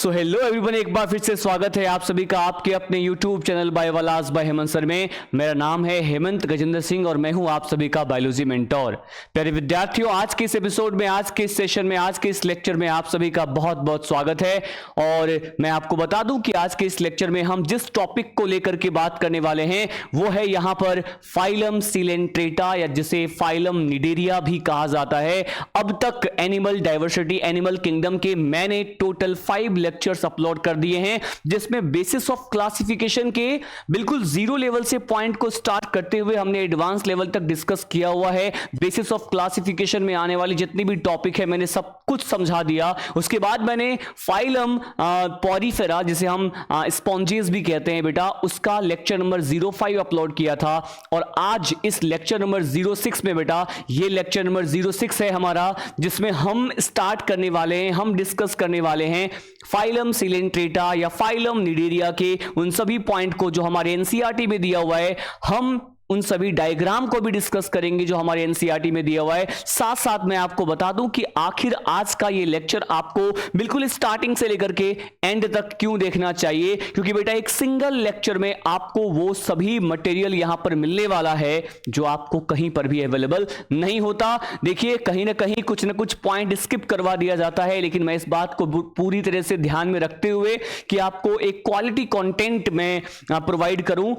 So hello everyone, एक बार फिर से स्वागत है आप सभी का आपके अपने YouTube channel biology by Hemant sir में। मेरा नाम है हेमंत गजेंद्र सिंह और मैं हूं आप सभी का बायोलॉजी मेंटोर। प्यारे विद्यार्थियों, आज के इस एपिसोड में, आज के इस सेशन में, आज के इस लेक्चर में आप सभी का बहुत बहुत स्वागत है। और मैं आपको बता दूं कि आज के इस लेक्चर में हम जिस टॉपिक को लेकर के बात करने वाले हैं वो है यहाँ पर फाइलम सिलेंट्रेटा, या जिसे फाइलम निडेरिया भी कहा जाता है। अब तक एनिमल डाइवर्सिटी, एनिमल किंगडम के मैंने टोटल 5 लेक्चर्स अपलोड कर दिए हैं, जिसमें बेसिस ऑफ क्लासिफिकेशन के बिल्कुल जीरो लेवल से पॉइंट को स्टार्ट करते हुए हमने एडवांस लेवल तक डिस्कस किया हुआ है। बेसिस ऑफ क्लासिफिकेशन में आने वाली जितनी भी टॉपिक है मैंने सब कुछ समझा दिया। उसके बाद मैंने फाइलम पॉरीफेरा, जिसे हम स्पॉन्जेस भी कहते हैं बेटा, उसका लेक्चर नंबर 05 अपलोड किया था। और आज इस लेक्चर नंबर 06 में बेटा, ये लेक्चर नंबर 06 है हमारा, जिसमें हम स्टार्ट करने वाले हैं, हम डिस्कस करने वाले हैं फाइलम सिलेंट्रेटा या फाइलम निडेरिया के उन सभी पॉइंट को जो हमारे एनसीईआरटी में दिया हुआ है। हम उन सभी डायग्राम को भी डिस्कस करेंगे जो हमारे एनसीईआरटी में दिया हुआ है। साथ साथ मैं आपको बता दूं कि आखिर आज का ये लेक्चर आपको बिल्कुल स्टार्टिंग से लेकर के एंड तक क्यों देखना चाहिए, क्योंकि बेटा एक सिंगल लेक्चर में आपको वो सभी मटेरियल यहां पर मिलने वाला है जो आपको कहीं पर भी अवेलेबल नहीं होता। देखिए, कहीं ना कहीं कुछ ना कुछ पॉइंट स्किप करवा दिया जाता है, लेकिन मैं इस बात को पूरी तरह से ध्यान में रखते हुए कि आपको एक क्वालिटी कंटेंट में प्रोवाइड करूं,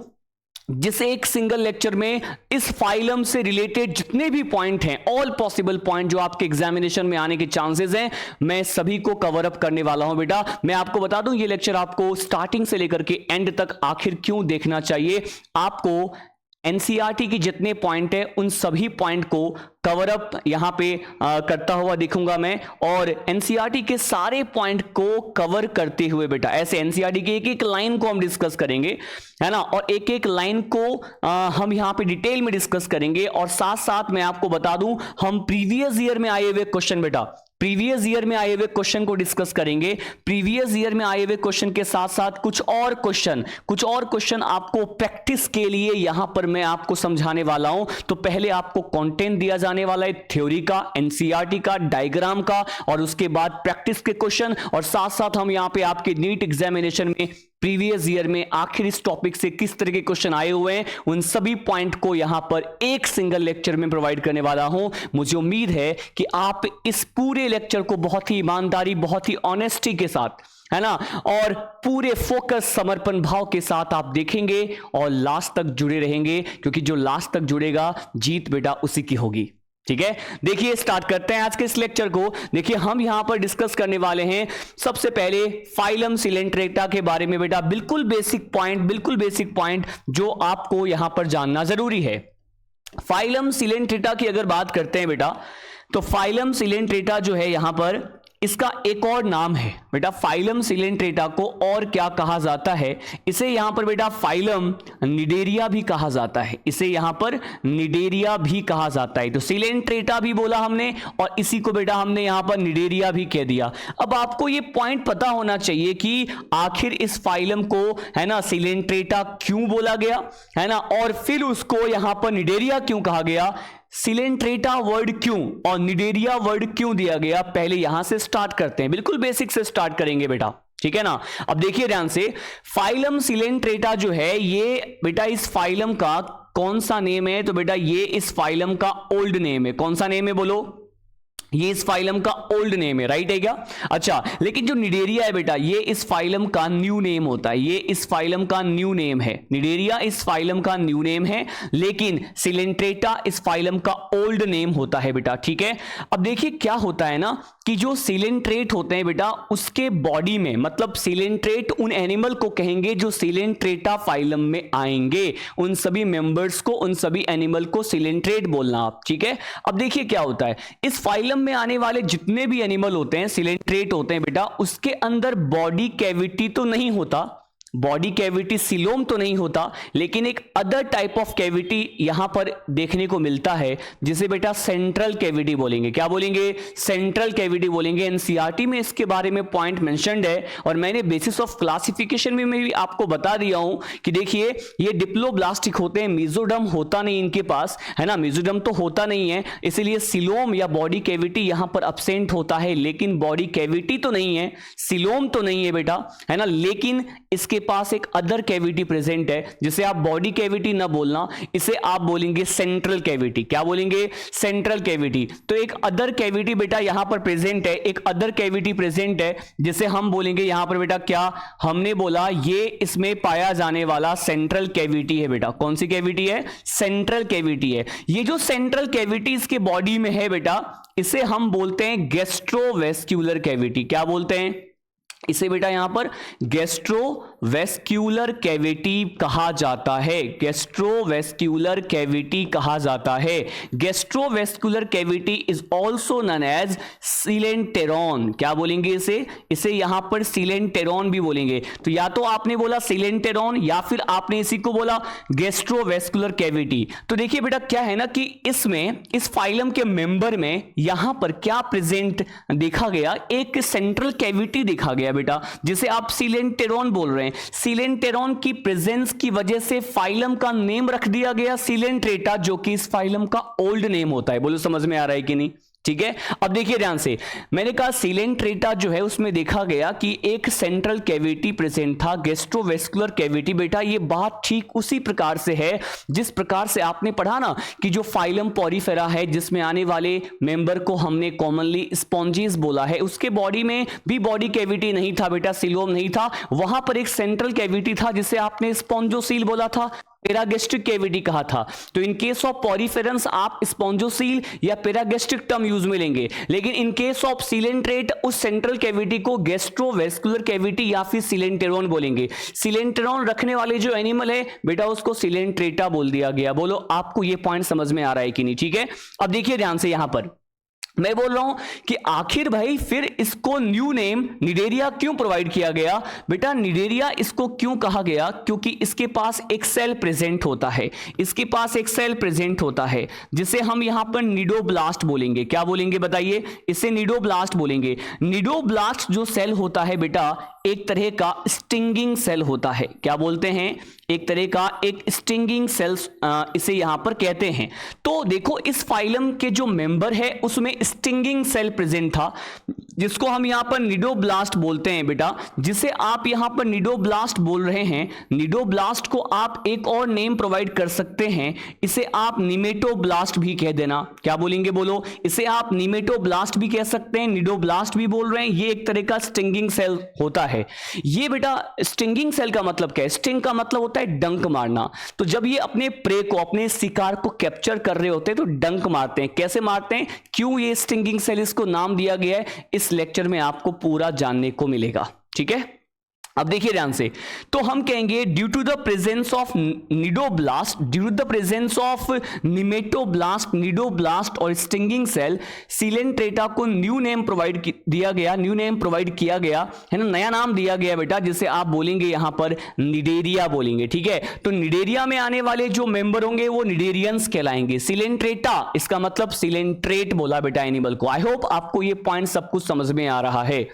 जिसे एक सिंगल लेक्चर में इस फाइलम से रिलेटेड जितने भी पॉइंट हैं, ऑल पॉसिबल पॉइंट जो आपके एग्जामिनेशन में आने के चांसेस हैं, मैं सभी को कवर अप करने वाला हूं बेटा। मैं आपको बता दूं, ये लेक्चर आपको स्टार्टिंग से लेकर के एंड तक आखिर क्यों देखना चाहिए। आपको एनसीईआरटी की जितने पॉइंट है उन सभी पॉइंट को कवर अप यहां पे करता हुआ दिखूंगा मैं, और एनसीईआरटी के सारे पॉइंट को कवर करते हुए बेटा, ऐसे एनसीईआरटी की एक एक लाइन को हम डिस्कस करेंगे, है ना, और एक एक लाइन को हम यहां पे डिटेल में डिस्कस करेंगे। और साथ साथ मैं आपको बता दूं, हम प्रीवियस ईयर में आए हुए क्वेश्चन बेटा, प्रीवियस ईयर में आए हुए क्वेश्चन को डिस्कस करेंगे। प्रीवियस ईयर में आए हुए क्वेश्चन के साथ साथ कुछ और क्वेश्चन आपको प्रैक्टिस के लिए यहां पर मैं आपको समझाने वाला हूं। तो पहले आपको कंटेंट दिया जाने वाला है थ्योरी का, एनसीईआरटी का, डायग्राम का, और उसके बाद प्रैक्टिस के क्वेश्चन। और साथ साथ हम यहां पे आपके नीट एग्जामिनेशन में प्रीवियस ईयर में आखिर इस टॉपिक से किस तरह के क्वेश्चन आए हुए हैं, उन सभी पॉइंट को यहां पर एक सिंगल लेक्चर में प्रोवाइड करने वाला हूं। मुझे उम्मीद है कि आप इस पूरे लेक्चर को बहुत ही ईमानदारी, बहुत ही ऑनेस्टी के साथ, है ना, और पूरे फोकस, समर्पण भाव के साथ आप देखेंगे और लास्ट तक जुड़े रहेंगे, क्योंकि जो लास्ट तक जुड़ेगा जीत बेटा उसी की होगी। ठीक है, देखिए स्टार्ट करते हैं आज के इस लेक्चर को। देखिए, हम यहां पर डिस्कस करने वाले हैं सबसे पहले फाइलम सिलेंट्रेटा के बारे में बेटा। बिल्कुल बेसिक पॉइंट जो आपको यहां पर जानना जरूरी है। फाइलम सिलेंट्रेटा की अगर बात करते हैं बेटा, तो फाइलम सिलेंट्रेटा जो है यहां पर, इसका एक और नाम है बेटा। फाइलम सिलेंट्रेटा को और क्या कहा जाता है? इसे यहां पर बेटा फाइलम निडेरिया भी कहा जाता है, इसे यहां पर निडेरिया भी कहा जाता है। तो सिलेंट्रेटा भी बोला हमने और इसी को बेटा हमने यहां पर निडेरिया भी कह दिया। अब आपको ये पॉइंट पता होना चाहिए कि आखिर इस फाइलम को, है ना, सिलेंट्रेटा क्यों बोला गया, है ना, और फिर उसको यहां पर निडेरिया क्यों कहा गया, सिलेंट्रेटा वर्ड क्यों और निडेरिया वर्ड क्यों दिया गया। पहले यहां से स्टार्ट करते हैं, बिल्कुल बेसिक से स्टार्ट करेंगे बेटा, ठीक है ना। अब देखिए ध्यान से, फाइलम सिलेंट्रेटा जो है ये बेटा, इस फाइलम का कौन सा नेम है? तो बेटा ये इस फाइलम का ओल्ड नेम है। कौन सा नेम है बोलो? ये इस फाइलम का ओल्ड नेम है, राइट है क्या? अच्छा, लेकिन जो निडेरिया है बेटा, ये इस फाइलम का न्यू नेम होता है, ये इस फाइलम का न्यू नेम है। निडेरिया इस फाइलम का न्यू नेम है, लेकिन सिलेंट्रेटा इस फाइलम का ओल्ड नेम होता है बेटा, ठीक है। अब देखिए क्या होता है ना, कि जो सिलेंट्रेट होते हैं बेटा, उसके बॉडी में, मतलब सिलेंट्रेट उन एनिमल को कहेंगे जो सिलेंट्रेटा फाइलम में आएंगे। उन सभी मेंबर्स को, उन सभी एनिमल को सिलेंट्रेट बोलना आप, ठीक है। अब देखिए क्या होता है, इस फाइलम में आने वाले जितने भी एनिमल होते हैं, सिलेंट्रेट होते हैं बेटा, उसके अंदर बॉडी कैविटी तो नहीं होता, बॉडी कैविटी सीलोम तो नहीं होता, लेकिन एक अदर टाइप ऑफ कैविटी यहां पर देखने को मिलता है जिसे बेटा सेंट्रल कैविटी बोलेंगे। क्या बोलेंगे? सेंट्रल कैविटी बोलेंगे। एनसीईआरटी में इसके बारे में पॉइंट मेंशन्ड है और मैंने बेसिस ऑफ क्लासिफिकेशन में भी आपको बता दिया हूं कि देखिए ये डिप्लोब्लास्टिक होते हैं, मेसोडर्म होता नहीं इनके पास, है ना, मेसोडर्म तो होता नहीं है, इसलिए सीलोम या बॉडी कैविटी यहां पर अब्सेंट होता है, लेकिन बॉडी कैविटी तो नहीं है, सीलोम तो नहीं है बेटा, है ना, लेकिन इसके पास एक अदर कैविटी प्रेजेंट है जिसे आप बॉडी कैविटी ना बोलना, इसे आप बोलेंगे सेंट्रल कैविटी। क्या बोलेंगे? Central cavity. तो एक अदर कैविटी बेटा यहां पर प्रेजेंट है, एक अदर कैविटी प्रेजेंट है जिसे हम बोलेंगे यहां पर बेटा, क्या हमने बोला, ये इसमें पाया जाने वाला सेंट्रल कैविटी है बेटा। कौन सी कैविटी है? सेंट्रल कैविटी है। ये जो सेंट्रल कैविटी इसके बॉडी में है बेटा, इसे हम बोलते हैं गैस्ट्रोवेस्क्यूलर कैविटी। क्या बोलते हैं इसे बेटा? यहां पर गैस्ट्रोवेस्क्यूलर कैविटी कहा जाता है, गैस्ट्रोवेस्क्यूलर कैविटी कहा जाता है। Gastrovascular cavity is also known as coelenteron. क्या बोलेंगे इसे? इसे यहां पर सीलेंटेरॉन भी बोलेंगे। तो या तो आपने बोला सीलेंटेरॉन या फिर आपने इसी को बोला गैस्ट्रोवेस्क्यूलर कैविटी। तो देखिए बेटा क्या है ना कि इसमें, इस फाइलम के मेंबर में यहां पर क्या प्रेजेंट देखा गया? एक सेंट्रल कैविटी देखा गया बेटा, जिसे आप सीलेंटेरॉन बोल रहे हैं। सीलेंटेरॉन की प्रेजेंस की वजह से फाइलम का नेम रख दिया गया सीलेंट्रेटा, जो कि इस फाइलम का ओल्ड नेम होता है। बोलो समझ में आ रहा है कि नहीं? ठीक है, अब देखिए ध्यान से, मैंने कहा सीलेंट्रेटा जो है उसमें देखा गया कि एक सेंट्रल कैविटी प्रेजेंट था, गैस्ट्रोवेस्कुलर कैविटी। बेटा ये बात ठीक उसी प्रकार से है जिस प्रकार से आपने पढ़ा ना कि जो फाइलम पॉरीफेरा है जिसमें आने वाले मेंबर को हमने कॉमनली स्पॉन्जीज बोला है, उसके बॉडी में भी बॉडी कैविटी नहीं था बेटा, सीलोम नहीं था, वहां पर एक सेंट्रल कैविटी था जिसे आपने स्पॉन्जोसील बोला था, पेरागैस्ट्रिक कैविटी कहा था। तो इन केस ऑफ पॉरीफेरेंस आप स्पॉन्जोसील या पेरागैस्ट्रिक टर्म यूज में लेंगे, लेकिन इन केस ऑफ सीलेंट्रेट उस सेंट्रल कैविटी को गैस्ट्रोवेस्कुलर कैविटी या फिर सीलेंटेरॉन बोलेंगे। सीलेंटेरॉन रखने वाले जो एनिमल है बेटा उसको सीलेंट्रेटा बोल दिया गया। बोलो आपको ये पॉइंट समझ में आ रहा है कि नहीं? ठीक है, अब देखिए ध्यान से, यहां पर मैं बोल रहा हूं कि आखिर भाई फिर इसको न्यू नेम निडेरिया क्यों प्रोवाइड किया गया? बेटा निडेरिया इसको क्यों कहा गया? क्योंकि इसके पास एक सेल प्रेजेंट होता है, इसके पास एक सेल प्रेजेंट होता है जिसे हम यहां पर निडोब्लास्ट बोलेंगे। क्या बोलेंगे बताइए? इसे निडोब्लास्ट बोलेंगे। निडोब्लास्ट जो सेल होता है बेटा एक तरह का स्टिंगिंग सेल होता है। क्या बोलते हैं? एक तरह का एक स्टिंगिंग सेल्स इसे यहां पर कहते हैं। तो देखो इस फाइलम के जो मेंबर है उसमें स्टिंगिंग सेल प्रेजेंट था जिसको हम यहां पर निडोब्लास्ट बोलते हैं बेटा, जिसे आप यहां पर निडोब्लास्ट बोल रहे हैं। निडोब्लास्ट को आप एक और नेम प्रोवाइड कर सकते हैं, इसे आप निमेटोब्लास्ट भी कह देना। क्या बोलेंगे? बोलो, इसे आप निमेटोब्लास्ट भी कह सकते हैं, निडोब्लास्ट भी बोल रहे हैं। ये एक तरह का स्टिंगिंग सेल होता है। ये बेटा स्टिंगिंग सेल का मतलब क्या है? स्टिंग का मतलब होता है डंक मारना। तो जब ये अपने प्रे को, अपने शिकार को कैप्चर कर रहे होते हैं तो डंक मारते हैं। कैसे मारते हैं, क्यों ये स्टिंगिंग सेल इसको नाम दिया गया है, इस लेक्चर में आपको पूरा जानने को मिलेगा। ठीक है, अब देखिए ध्यान से, तो हम कहेंगे due to the presence of cnidoblast, due to the presence of nematoblast, cnidoblast और स्टिंगिंग सेल, सीलेंट्रेटा को न्यू नेम प्रोवाइड दिया गया, न्यू नेम प्रोवाइड किया गया है ना, नया नाम दिया गया बेटा, जिसे आप बोलेंगे यहां पर निडेरिया बोलेंगे। ठीक है, तो निडेरिया में आने वाले जो मेंबर होंगे वो निडेरियंस कहलाएंगे। सीलेंट्रेटा इसका मतलब सीलेंट्रेट बोला बेटा एनिमल को। आई होप आपको ये पॉइंट सब कुछ समझ में आ रहा है।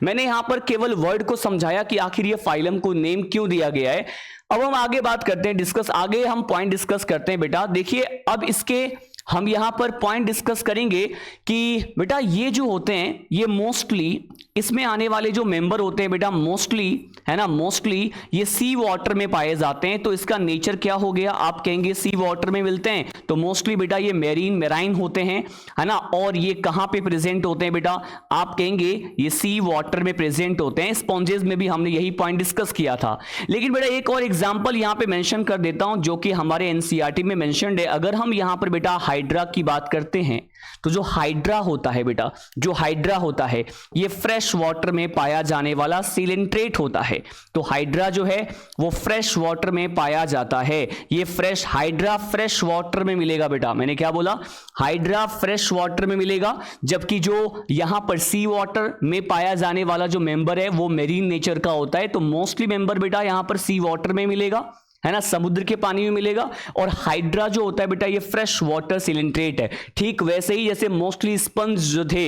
मैंने यहां पर केवल वर्ड को समझाया कि आखिर ये फाइलम को नेम क्यों दिया गया है। अब हम आगे बात करते हैं, आगे हम पॉइंट डिस्कस करते हैं बेटा। देखिए अब इसके हम यहां पर पॉइंट डिस्कस करेंगे कि बेटा ये जो होते हैं ये मोस्टली इसमें आने वाले जो मेंबर होते हैं बेटा मोस्टली, है ना, मोस्टली ये सी वाटर में पाए जाते हैं। तो इसका नेचर क्या हो गया? आप कहेंगे सी वाटर में मिलते हैं, तो मोस्टली बेटा ये मेराइन होते हैं, है ना। और ये कहां पे प्रेजेंट होते हैं बेटा? आप कहेंगे ये सी वाटर में प्रेजेंट होते हैं। स्पॉन्जेस में भी हमने यही पॉइंट डिस्कस किया था। लेकिन बेटा एक और एग्जाम्पल यहां पर मेंशन कर देता हूं जो कि हमारे एनसीईआरटी में मेंशन्ड है। अगर हम यहां पर बेटा हाइड्रा की बात करते हैं तो जो हाइड्रा होता है बेटा, जो हाइड्रा होता है ये फ्रेश वाटर में पाया जाने वाला सिलेंट्रेट होता है। तो हाइड्रा जो है वो फ्रेश वाटर में पाया जाता है। ये फ्रेश हाइड्रा फ्रेश वाटर में मिलेगा बेटा, मैंने क्या बोला, हाइड्रा फ्रेश वाटर में मिलेगा। जबकि जो यहां पर सी वाटर में पाया जाने वाला जो मेंबर है वो मेरीन नेचर का होता है। तो मोस्टली मेंबर बेटा यहां पर सी वाटर में मिलेगा, है ना, समुद्र के पानी में मिलेगा। और हाइड्रा जो होता है बेटा ये फ्रेश वाटर सिलेंट्रेट है। ठीक वैसे ही जैसे मोस्टली स्पंज जो थे,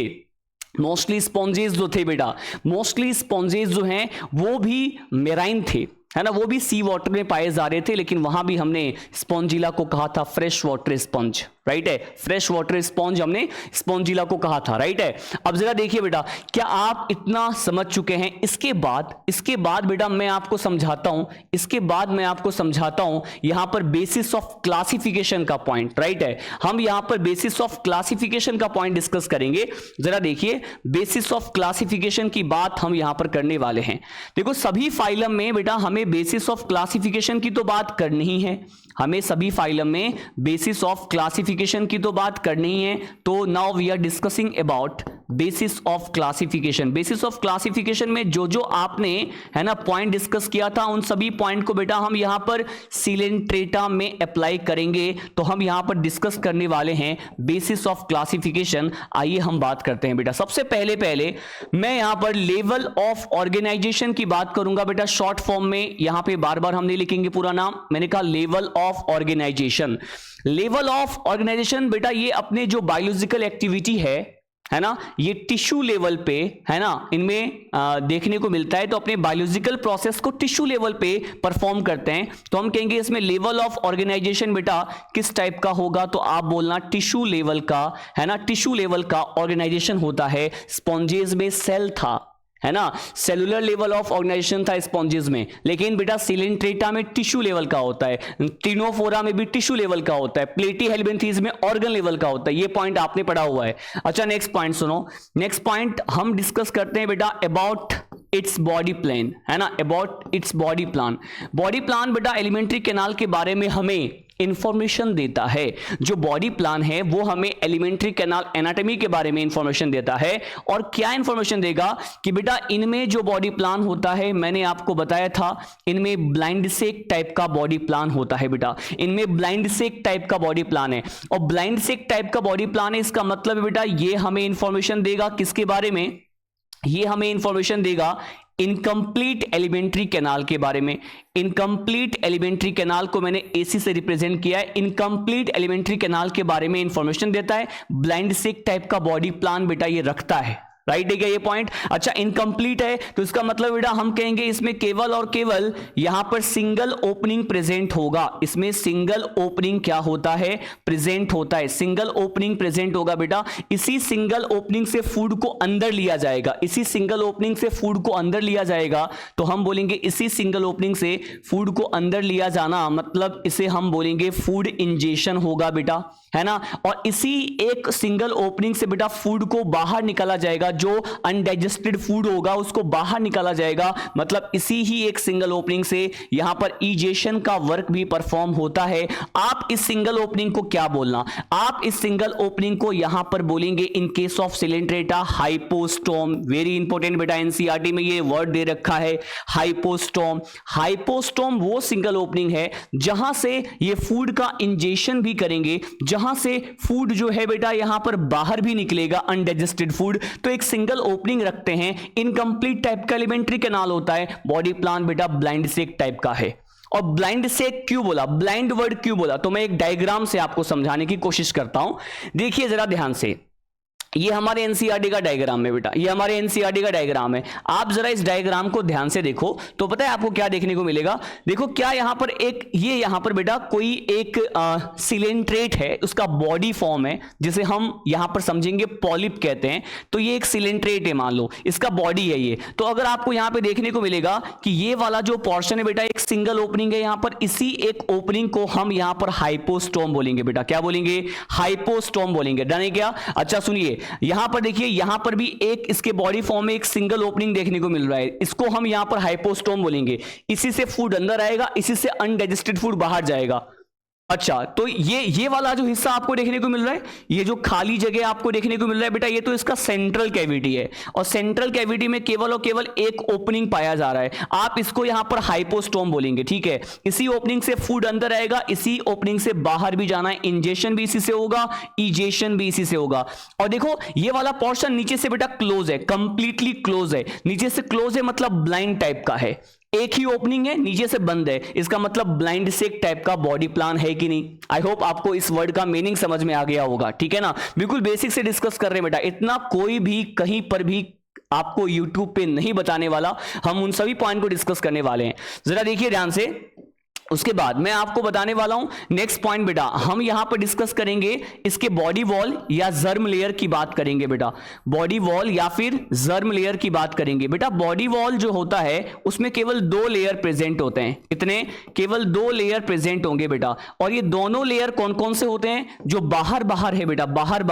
मोस्टली स्पॉन्जेस जो थे बेटा, मोस्टली स्पॉन्जेस जो हैं वो भी मेराइन थे, है ना, वो भी सी वाटर में पाए जा रहे थे। लेकिन वहां भी हमने स्पॉन्जिला को कहा था फ्रेश वाटर स्पंज, राइट है, फ्रेश वाटर स्पॉन्ज हमने स्पॉन्जिला को कहा था, राइट है। अब जरा देखिए बेटा, क्या आप इतना समझ चुके हैं? इसके बाद बेटा मैं आपको समझाता हूं, इसके बाद मैं आपको समझाता हूं यहां पर बेसिस ऑफ क्लासिफिकेशन का पॉइंट, राइट है। हम यहां पर बेसिस ऑफ क्लासिफिकेशन का पॉइंट डिस्कस करेंगे। जरा देखिए, बेसिस ऑफ क्लासिफिकेशन की बात हम यहां पर करने वाले हैं। देखो सभी फाइलम में बेटा हमें बेसिस ऑफ क्लासिफिकेशन की तो बात करनी ही है, हमें सभी फाइलम में बेसिस ऑफ क्लासिफिकेशन की तो बात करनी ही है। तो now we are discussing about basis of classification. Basis of classification में जो जो आपने, है ना, पॉइंट डिस्कस किया था उन सभी पॉइंट को बेटा हम यहां पर सिलेंट्रेटा में अप्लाई करेंगे। तो हम यहां पर डिस्कस करने वाले हैं बेसिस ऑफ क्लासिफिकेशन। आइए हम बात करते हैं बेटा। सबसे पहले मैं यहां पर लेवल ऑफ ऑर्गेनाइजेशन की बात करूंगा बेटा, शॉर्ट फॉर्म में। यहां पे बार बार हम नहीं लिखेंगे पूरा नाम, मैंने कहा level of organization. Level of organization बेटा ये अपने जो बायोलॉजिकल एक्टिविटी है ना, ये टिश्यू लेवल पे, है ना, इनमें देखने को मिलता है। तो अपने बायोलॉजिकल प्रोसेस को टिश्यू लेवल पे परफॉर्म करते हैं। तो हम कहेंगे इसमें लेवल ऑफ ऑर्गेनाइजेशन बेटा किस टाइप का होगा, तो आप बोलना टिश्यू लेवल का, है ना, टिश्यू लेवल का ऑर्गेनाइजेशन होता है। स्पॉन्जेस में सेल था, है ना, सेलुलर लेवल ऑफ ऑर्गेनाइजेशन था स्पॉन्जेस में, लेकिन बेटा सिलेंट्रेटा में टिश्यू लेवल का होता है, टिनोफोरा में भी टिश्यू लेवल का होता है, प्लेटीहेल्मिन्थीज में ऑर्गन लेवल का होता है। ये पॉइंट आपने पढ़ा हुआ है। अच्छा नेक्स्ट पॉइंट सुनो, नेक्स्ट पॉइंट हम डिस्कस करते हैं बेटा अबाउट इट्स बॉडी प्लान, है ना, about its body plan. Body plan बेटा एलिमेंट्री कैनाल के बारे में हमें इंफॉर्मेशन देता है। जो बॉडी प्लान है वो हमें एलिमेंट्री कैनाल एनाटॉमी के बारे में इंफॉर्मेशन देता है। और क्या इंफॉर्मेशन देगा कि बेटा इनमें जो बॉडी प्लान होता है, मैंने आपको बताया था, इनमें ब्लाइंड सेक टाइप का बॉडी प्लान होता है बेटा, इनमें ब्लाइंड सेक टाइप का बॉडी प्लान है। और ब्लाइंड सेक टाइप का बॉडी प्लान है, इसका मतलब है बेटा ये हमें इंफॉर्मेशन देगा किसके बारे में, ये हमें इंफॉर्मेशन देगा इनकम्प्लीट एलिमेंट्री कैनाल के बारे में। इनकम्प्लीट एलिमेंट्री कैनाल को मैंने एसी से रिप्रेजेंट किया है। इनकम्प्लीट एलिमेंट्री कैनाल के बारे में इंफॉर्मेशन देता है। ब्लाइंड सेक टाइप का बॉडी प्लान बेटा ये रखता है, राइट है क्या ये पॉइंट। अच्छा इनकम्प्लीट है तो इसका मतलब बेटा हम कहेंगे इसमें केवल और केवल यहां पर सिंगल ओपनिंग प्रेजेंट होगा। इसमें सिंगल ओपनिंग क्या होता है, प्रेजेंट होता है। सिंगल ओपनिंग प्रेजेंट होगा बेटा, इसी सिंगल ओपनिंग से फूड को अंदर लिया जाएगा, इसी सिंगल ओपनिंग से फूड को अंदर लिया जाएगा। तो हम बोलेंगे इसी सिंगल ओपनिंग से फूड को अंदर लिया जाना, मतलब इसे हम बोलेंगे फूड इंजेशन होगा बेटा, है ना। और इसी एक सिंगल ओपनिंग से बेटा फूड को बाहर निकाला जाएगा, जो अनडाइजेस्टेड फूड होगा उसको बाहर निकाला जाएगा। मतलब इसी ही एक सिंगल ओपनिंग से यहां पर इजेशन का वर्क भी परफॉर्म होता है। आप इस सिंगल ओपनिंग को क्या बोलना, आप इस सिंगल ओपनिंग को यहां पर बोलेंगे in case of Coelenterata hypostome. Very important बेटा, एनसीईआरटी में ये वर्ड दे रखा है हाइपोस्टोम। हाइपोस्टोम वो सिंगल ओपनिंग है जहां से ये फूड का इंजेशन भी करेंगे, जहां से फूड जो है बेटा यहां पर बाहर भी निकलेगा अनडाइजेस्टेड फूड। तो एक सिंगल ओपनिंग रखते हैं, इनकम्प्लीट टाइप का एलिमेंट्री कैनाल होता है। बॉडी प्लान बेटा ब्लाइंड सेक टाइप का है। और ब्लाइंड सेक क्यों बोला, ब्लाइंड वर्ड क्यों बोला, तो मैं एक डायग्राम से आपको समझाने की कोशिश करता हूं। देखिए जरा ध्यान से, ये हमारे एनसीईआरटी का डायग्राम है बेटा, ये हमारे एनसीईआरटी का डायग्राम है। आप जरा इस डायग्राम को ध्यान से देखो तो पता है आपको क्या देखने को मिलेगा। देखो क्या यहां पर एक, ये यहां पर बेटा कोई एक सिलेंट्रेट है, उसका बॉडी फॉर्म है जिसे हम यहां पर समझेंगे पॉलिप कहते हैं। तो ये एक सिलेंट्रेट है, मान लो इसका बॉडी है ये। तो अगर आपको यहां पे देखने को मिलेगा कि ये वाला जो पोर्शन है बेटा एक सिंगल ओपनिंग है, यहां पर इसी एक ओपनिंग को हम यहां पर हाइपोस्टोम बोलेंगे बेटा। क्या बोलेंगे, हाइपोस्टोम बोलेंगे। डन है क्या। अच्छा सुनिए यहां पर देखिए, यहां पर भी एक इसके बॉडी फॉर्म में एक सिंगल ओपनिंग देखने को मिल रहा है, इसको हम यहां पर हाइपोस्टोम बोलेंगे। इसी से फूड अंदर आएगा, इसी से अनडाइजेस्टेड फूड बाहर जाएगा। अच्छा, तो ये वाला जो हिस्सा आपको देखने को मिल रहा है, ये जो खाली जगह आपको देखने को मिल रहा है बेटा, ये तो इसका सेंट्रल कैविटी है और सेंट्रल कैविटी में केवल और केवल एक ओपनिंग पाया जा रहा है। आप इसको यहां पर हाइपोस्टोम बोलेंगे, ठीक है। इसी ओपनिंग से फूड अंदर आएगा, इसी ओपनिंग से बाहर भी जाना है। इंजेशन भी इसी से होगा, इजेशन भी इसी से होगा। और देखो ये वाला पोर्शन नीचे से बेटा क्लोज है, कंप्लीटली क्लोज है। नीचे से क्लोज है मतलब ब्लाइंड टाइप का है, एक ही ओपनिंग है, नीचे से बंद है, इसका मतलब ब्लाइंड सेक टाइप का बॉडी प्लान है कि नहीं। आई होप आपको इस वर्ड का मीनिंग समझ में आ गया होगा, ठीक है ना। बिल्कुल बेसिक से डिस्कस कर रहे हैं बेटा, इतना कोई भी कहीं पर भी आपको यूट्यूब पे नहीं बताने वाला, हम उन सभी पॉइंट को डिस्कस करने वाले हैं। जरा देखिए ध्यान से, उसके बाद मैं आपको बताने वाला हूं नेक्स्ट पॉइंट बेटा, हम यहां पर डिस्कस करेंगे इसके बॉडी वॉल या जर्म लेयर की बात करेंगे बेटा। बॉडी वॉल या फिर जर्म लेयर की बात करेंगे बेटा। बॉडी वॉल जो होता है उसमें केवल 2 लेयर प्रेजेंट होते हैं। कितने? केवल 2 लेयर प्रेजेंट होंगे बेटा। और ये दोनों लेयर कौन कौन से होते हैं? जो बाहर बाहर है बेटा, बाहर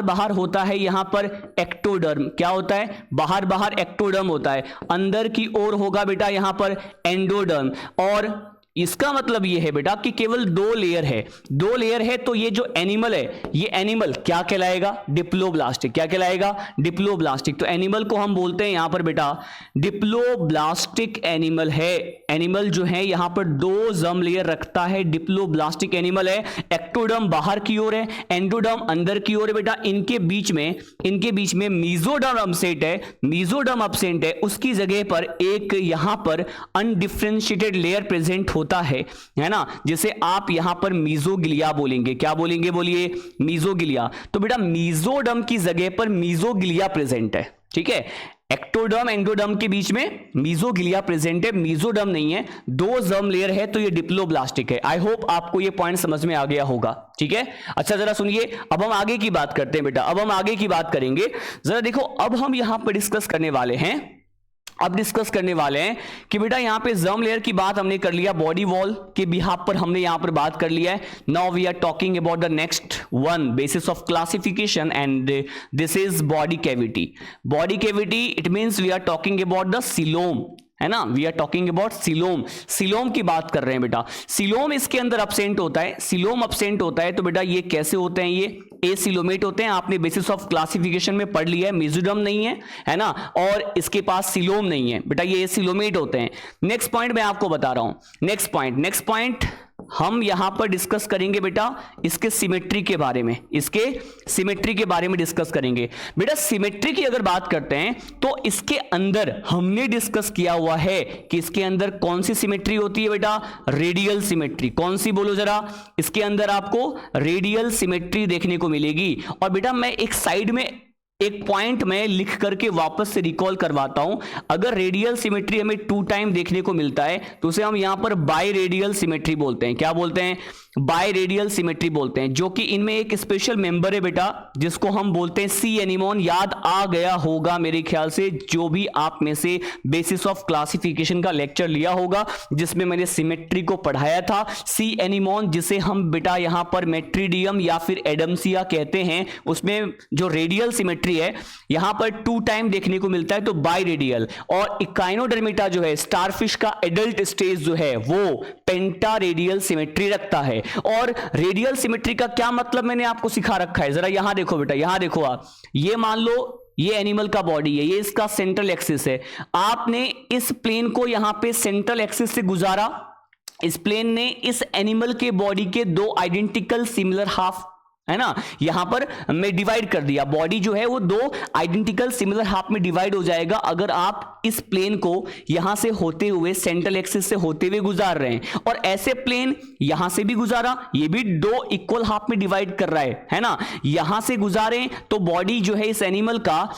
बाहर होता है यहां पर एक्टोडर्म। क्या होता है? बाहर बाहर एक्टोडर्म होता है। अंदर की ओर होगा बेटा यहां पर एंडोडर्म। और इसका मतलब यह है बेटा कि केवल 2 लेयर है, 2 लेयर है। तो ये जो एनिमल है, ये एनिमल क्या कहलाएगा? डिप्लोब्लास्टिक। क्या कहलाएगा? डिप्लोब्लास्टिक। तो एनिमल को हम बोलते हैं यहां पर बेटा डिप्लोब्लास्टिक एनिमल है। एनिमल जो है यहां पर 2 जर्म लेयर रखता है, डिप्लोब्लास्टिक एनिमल है। एक्टोडर्म बाहर की ओर है, एंडोडर्म अंदर की ओर है बेटा। इनके बीच में मीजोडर्म एब्सेंट है, मीजोडर्म एब्सेंट है। उसकी जगह पर एक यहां पर अनडिफरेंशिएटेड लेयर प्रेजेंट होता है ना, जिसे आप यहां पर मीजोगिलिया बोलेंगे। क्या बोलेंगे? बोलिए मीजोगिलिया। तो बेटा मीजोडर्म की जगह पर मीजोगिलिया प्रेजेंट है, ठीक है। एक्टोडर्म एंडोडर्म के बीच में मीजोगिलिया प्रेजेंट है, मीजोडर्म नहीं है। 2 जर्म लेयर है तो ये डिप्लोब्लास्टिक है। आई होप आपको ये पॉइंट समझ में आ गया होगा, ठीक है। अच्छा जरा सुनिए, अब हम आगे की बात करते हैं बेटा। अब हम आगे की बात करेंगे। जरा देखो, अब हम यहां पर डिस्कस करने वाले हैं कि बेटा यहां पे जर्म लेयर की बात हमने कर लिया, बॉडी वॉल के बिहाफ पर हमने यहां पर बात कर लिया है। Now we are talking about the next one basis of classification and this is body cavity. Body cavity it means we are talking about the coelom, है ना। We are talking about coelom. Coelom की बात कर रहे हैं बेटा। Coelom इसके अंदर अब्सेंट होता है। सीलोम अब्सेंट होता है तो बेटा ये कैसे होते हैं? ये एसिलोमेट होते हैं। आपने बेसिस ऑफ क्लासिफिकेशन में पढ़ लिया है, मेसोडर्म नहीं है ना, और इसके पास सीलोम नहीं है बेटा, ये एसिलोमेट होते हैं। नेक्स्ट पॉइंट मैं आपको बता रहा हूं। नेक्स्ट पॉइंट हम यहां पर डिस्कस करेंगे बेटा इसके सिमेट्री के बारे में, डिस्कस करेंगे बेटा। सिमेट्री की अगर बात करते हैं तो इसके अंदर हमने डिस्कस किया हुआ है कि इसके अंदर कौन सी सिमेट्री होती है बेटा? Radial symmetry. कौन सी बोलो जरा? इसके अंदर आपको रेडियल सिमेट्री देखने को मिलेगी। और बेटा मैं एक साइड में एक पॉइंट में लिख करके वापस से रिकॉल करवाता हूं। अगर रेडियल सिमेट्री हमें 2 टाइम देखने को मिलता है तो उसे हम यहां पर बाई रेडियल सिमेट्री बोलते हैं। क्या बोलते हैं? बाई रेडियल सिमेट्री बोलते हैं। जो कि इनमें एक स्पेशल मेंबर है बेटा जिसको हम बोलते हैं सी एनिमोन। याद आ गया होगा मेरे ख्याल से, जो भी आप में से बेसिस ऑफ क्लासिफिकेशन का लेक्चर लिया होगा जिसमें मैंने सिमेट्री को पढ़ाया था। सी एनिमोन जिसे हम बेटा यहां पर मेट्रीडियम या फिर एडम्सिया कहते हैं, उसमें जो रेडियल सिमेट्री है यहां पर 2 टाइम देखने को मिलता है, तो बाई रेडियल। और इकाइनोडर्मिटा जो है, स्टारफिश का एडल्ट स्टेज जो है, वो पेंटा रेडियल सिमेट्री रखता है। और रेडियल सिमेट्री का क्या मतलब मैंने आपको सिखा रखा है, जरा यहां देखो बेटा, यहां देखो आप। ये मान लो ये एनिमल का बॉडी है, ये इसका सेंट्रल एक्सिस है। आपने इस प्लेन को यहां पे सेंट्रल एक्सिस से गुजारा, इस प्लेन ने इस एनिमल के बॉडी के 2 आइडेंटिकल सिमिलर हाफ, है ना, यहां पर मैं डिवाइड कर दिया। बॉडी जो है वो 2 आइडेंटिकल सिमिलर हाफ में डिवाइड हो जाएगा अगर आप इस प्लेन को यहां से होते हुए सेंट्रल एक्सिस से होते हुए गुजार रहे हैं। और ऐसे प्लेन यहां से भी गुजारा, ये भी 2 इक्वल हाफ में डिवाइड कर रहा है ना, यहां से गुजारे तो बॉडी जो है इस एनिमल का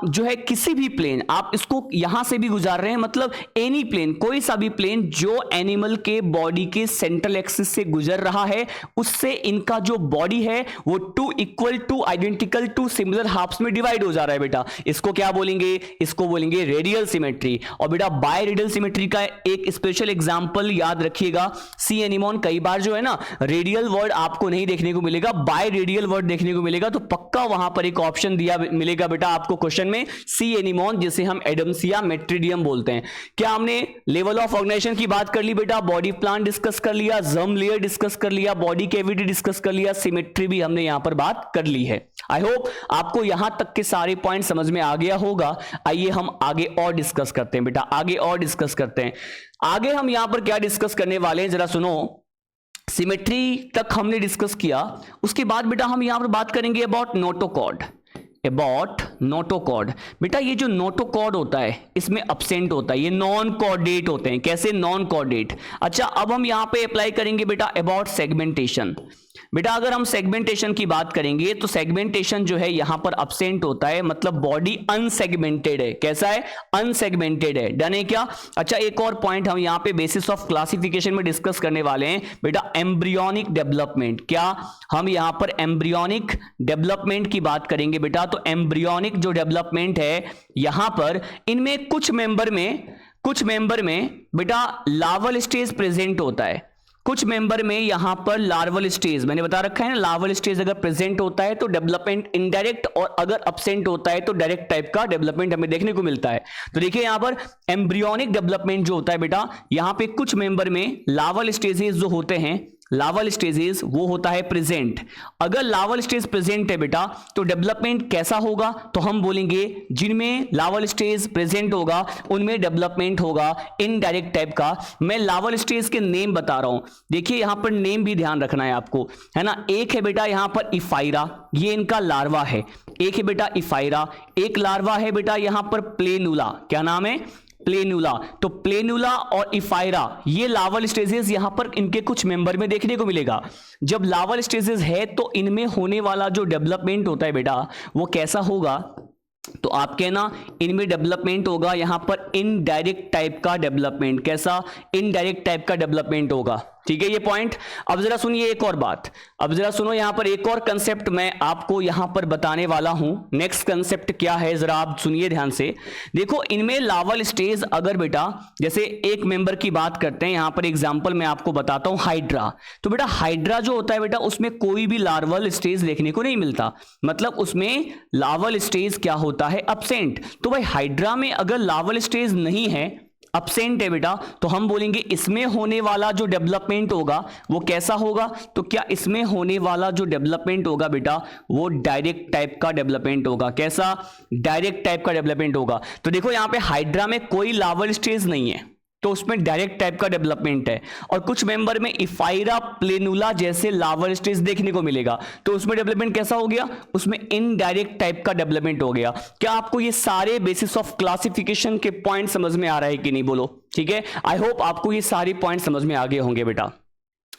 जो है किसी भी प्लेन, आप इसको यहां से भी गुजार रहे हैं, मतलब एनी प्लेन, कोई सा भी प्लेन जो एनिमल के बॉडी के सेंट्रल एक्सिस से गुजर रहा है, उससे इनका जो बॉडी है है वो two equal two identical two similar halves में डिवाइड हो जा रहा है बेटा, इसको क्या बोलेंगे, इसको बोलेंगे रेडियल सिमेट्री। और बेटा बाय रेडियल सिमेट्री का एक स्पेशल एग्जांपल याद रखिएगा, सी एनिमोन। कई बार जो है ना रेडियल वर्ड आपको नहीं देखने को मिलेगा, बाय रेडियल वर्ड देखने को मिलेगा, तो पक्का वहां पर एक ऑप्शन दिया मिलेगा बेटा आपको क्वेश्चन में, सी एनिमोन, जिसे हम एडम्सिया मेट्रिडियम बोलते हैं। क्या हमने लेवल ऑफ ऑर्गेनाइजेशन की बात कर ली बेटा, बॉडी प्लान डिस्कस कर लिया, जर्म लेयर डिस्कस कर लिया, बॉडी कैविटी डिस्कस कर लिया, सिमेट्री भी हमने यहां पर बात कर ली है। आई होप आपको यहां तक के सारे पॉइंट समझ में आ गया होगा। आइए हम आगे और डिस्कस करते हैं बेटा, आगे और डिस्कस करते हैं। आगे हम यहां पर क्या डिस्कस करने वाले हैं जरा सुनो। सिमेट्री तक हमने डिस्कस किया, उसके बाद बेटा हम यहां पर बात करेंगे अबाउट नोटोकॉर्ड। अबाउट नोटोकॉर्ड बेटा, ये जो नोटोकॉर्ड होता है इसमें अब्सेंट होता है, ये नॉन कॉर्डेट होते हैं। कैसे नॉन कॉर्डेट? अच्छा, अब हम यहां पे अप्लाई करेंगे बेटा अबाउट सेगमेंटेशन। बेटा अगर हम सेगमेंटेशन की बात करेंगे तो सेगमेंटेशन जो है यहां पर अब्सेंट होता है, मतलब बॉडी अनसेगमेंटेड है। कैसा है? अनसेगमेंटेड है। डन है क्या? अच्छा, एक और पॉइंट हम यहां पे बेसिस ऑफ क्लासिफिकेशन में डिस्कस करने वाले हैं बेटा, एम्ब्रियोनिक डेवलपमेंट। क्या हम यहां पर एम्ब्रियोनिक डेवलपमेंट की बात करेंगे बेटा? तो एम्ब्रियोनिक जो डेवलपमेंट है यहां पर इनमें कुछ मेंबर में बेटा लार्वल स्टेज प्रेजेंट होता है, कुछ मेंबर में यहां पर लार्वल स्टेज, मैंने बता रखा है ना, लार्वल स्टेज अगर प्रेजेंट होता है तो डेवलपमेंट इनडायरेक्ट, और अगर अब्सेंट होता है तो डायरेक्ट टाइप का डेवलपमेंट हमें देखने को मिलता है। तो देखिए यहां पर एम्ब्रियोनिक डेवलपमेंट जो होता है बेटा, यहां पे कुछ मेंबर में लार्वल स्टेजेस जो होते हैं, लार्वल स्टेजेस वो होता है प्रेजेंट। अगर लार्वल स्टेज प्रेजेंट है बेटा तो डेवलपमेंट कैसा होगा? तो हम बोलेंगे जिनमें लार्वल स्टेज प्रेजेंट होगा उनमें डेवलपमेंट होगा इनडायरेक्ट टाइप का। मैं लार्वल स्टेज के नेम बता रहा हूं, देखिए यहां पर नेम भी ध्यान रखना है आपको, है ना। एक है बेटा यहां पर इफाइरा, ये इनका लार्वा है। एक है बेटा इफाइरा, एक लार्वा है बेटा यहां पर प्लेनुला। क्या नाम है? प्लेनुला। तो प्लेनुला और इफाइरा ये लार्वल स्टेजेस यहां पर इनके कुछ मेंबर में देखने को मिलेगा। जब लार्वल स्टेजेस है तो इनमें होने वाला जो डेवलपमेंट होता है बेटा वो कैसा होगा? तो आप कहना इनमें डेवलपमेंट होगा यहां पर इनडायरेक्ट टाइप का डेवलपमेंट। कैसा? इनडायरेक्ट टाइप का डेवलपमेंट होगा। ठीक है ये पॉइंट। अब जरा सुनिए एक और बात, अब जरा सुनो, यहां पर एक और कंसेप्ट मैं आपको यहां पर बताने वाला हूं। नेक्स्ट कंसेप्ट क्या है जरा आप सुनिए ध्यान से। देखो इनमें लार्वल स्टेज अगर बेटा, जैसे एक मेंबर की बात करते हैं, यहां पर एग्जांपल मैं आपको बताता हूं हाइड्रा। तो बेटा हाइड्रा जो होता है बेटा उसमें कोई भी लार्वल स्टेज देखने को नहीं मिलता, मतलब उसमें लार्वल स्टेज क्या होता है? अब्सेंट। तो भाई हाइड्रा में अगर लार्वल स्टेज नहीं है, अब्सेंट है बेटा, तो हम बोलेंगे इसमें होने वाला जो डेवलपमेंट होगा वो कैसा होगा? तो क्या इसमें होने वाला जो डेवलपमेंट होगा बेटा वो डायरेक्ट टाइप का डेवलपमेंट होगा। कैसा? डायरेक्ट टाइप का डेवलपमेंट होगा। तो देखो यहां पे हाइड्रा में कोई लार्वल स्टेज नहीं है तो उसमें डायरेक्ट टाइप का डेवलपमेंट है, और कुछ मेंबर में इफाइरा प्लेनुला जैसे लार्वल स्टेज देखने को मिलेगा, तो उसमें डेवलपमेंट कैसा हो गया? उसमें इनडायरेक्ट टाइप का डेवलपमेंट हो गया। क्या आपको ये सारे बेसिस ऑफ क्लासिफिकेशन के पॉइंट समझ में आ रहा है कि नहीं? बोलो। ठीक है, आई होप आपको ये सारे पॉइंट समझ में आ गए होंगे बेटा।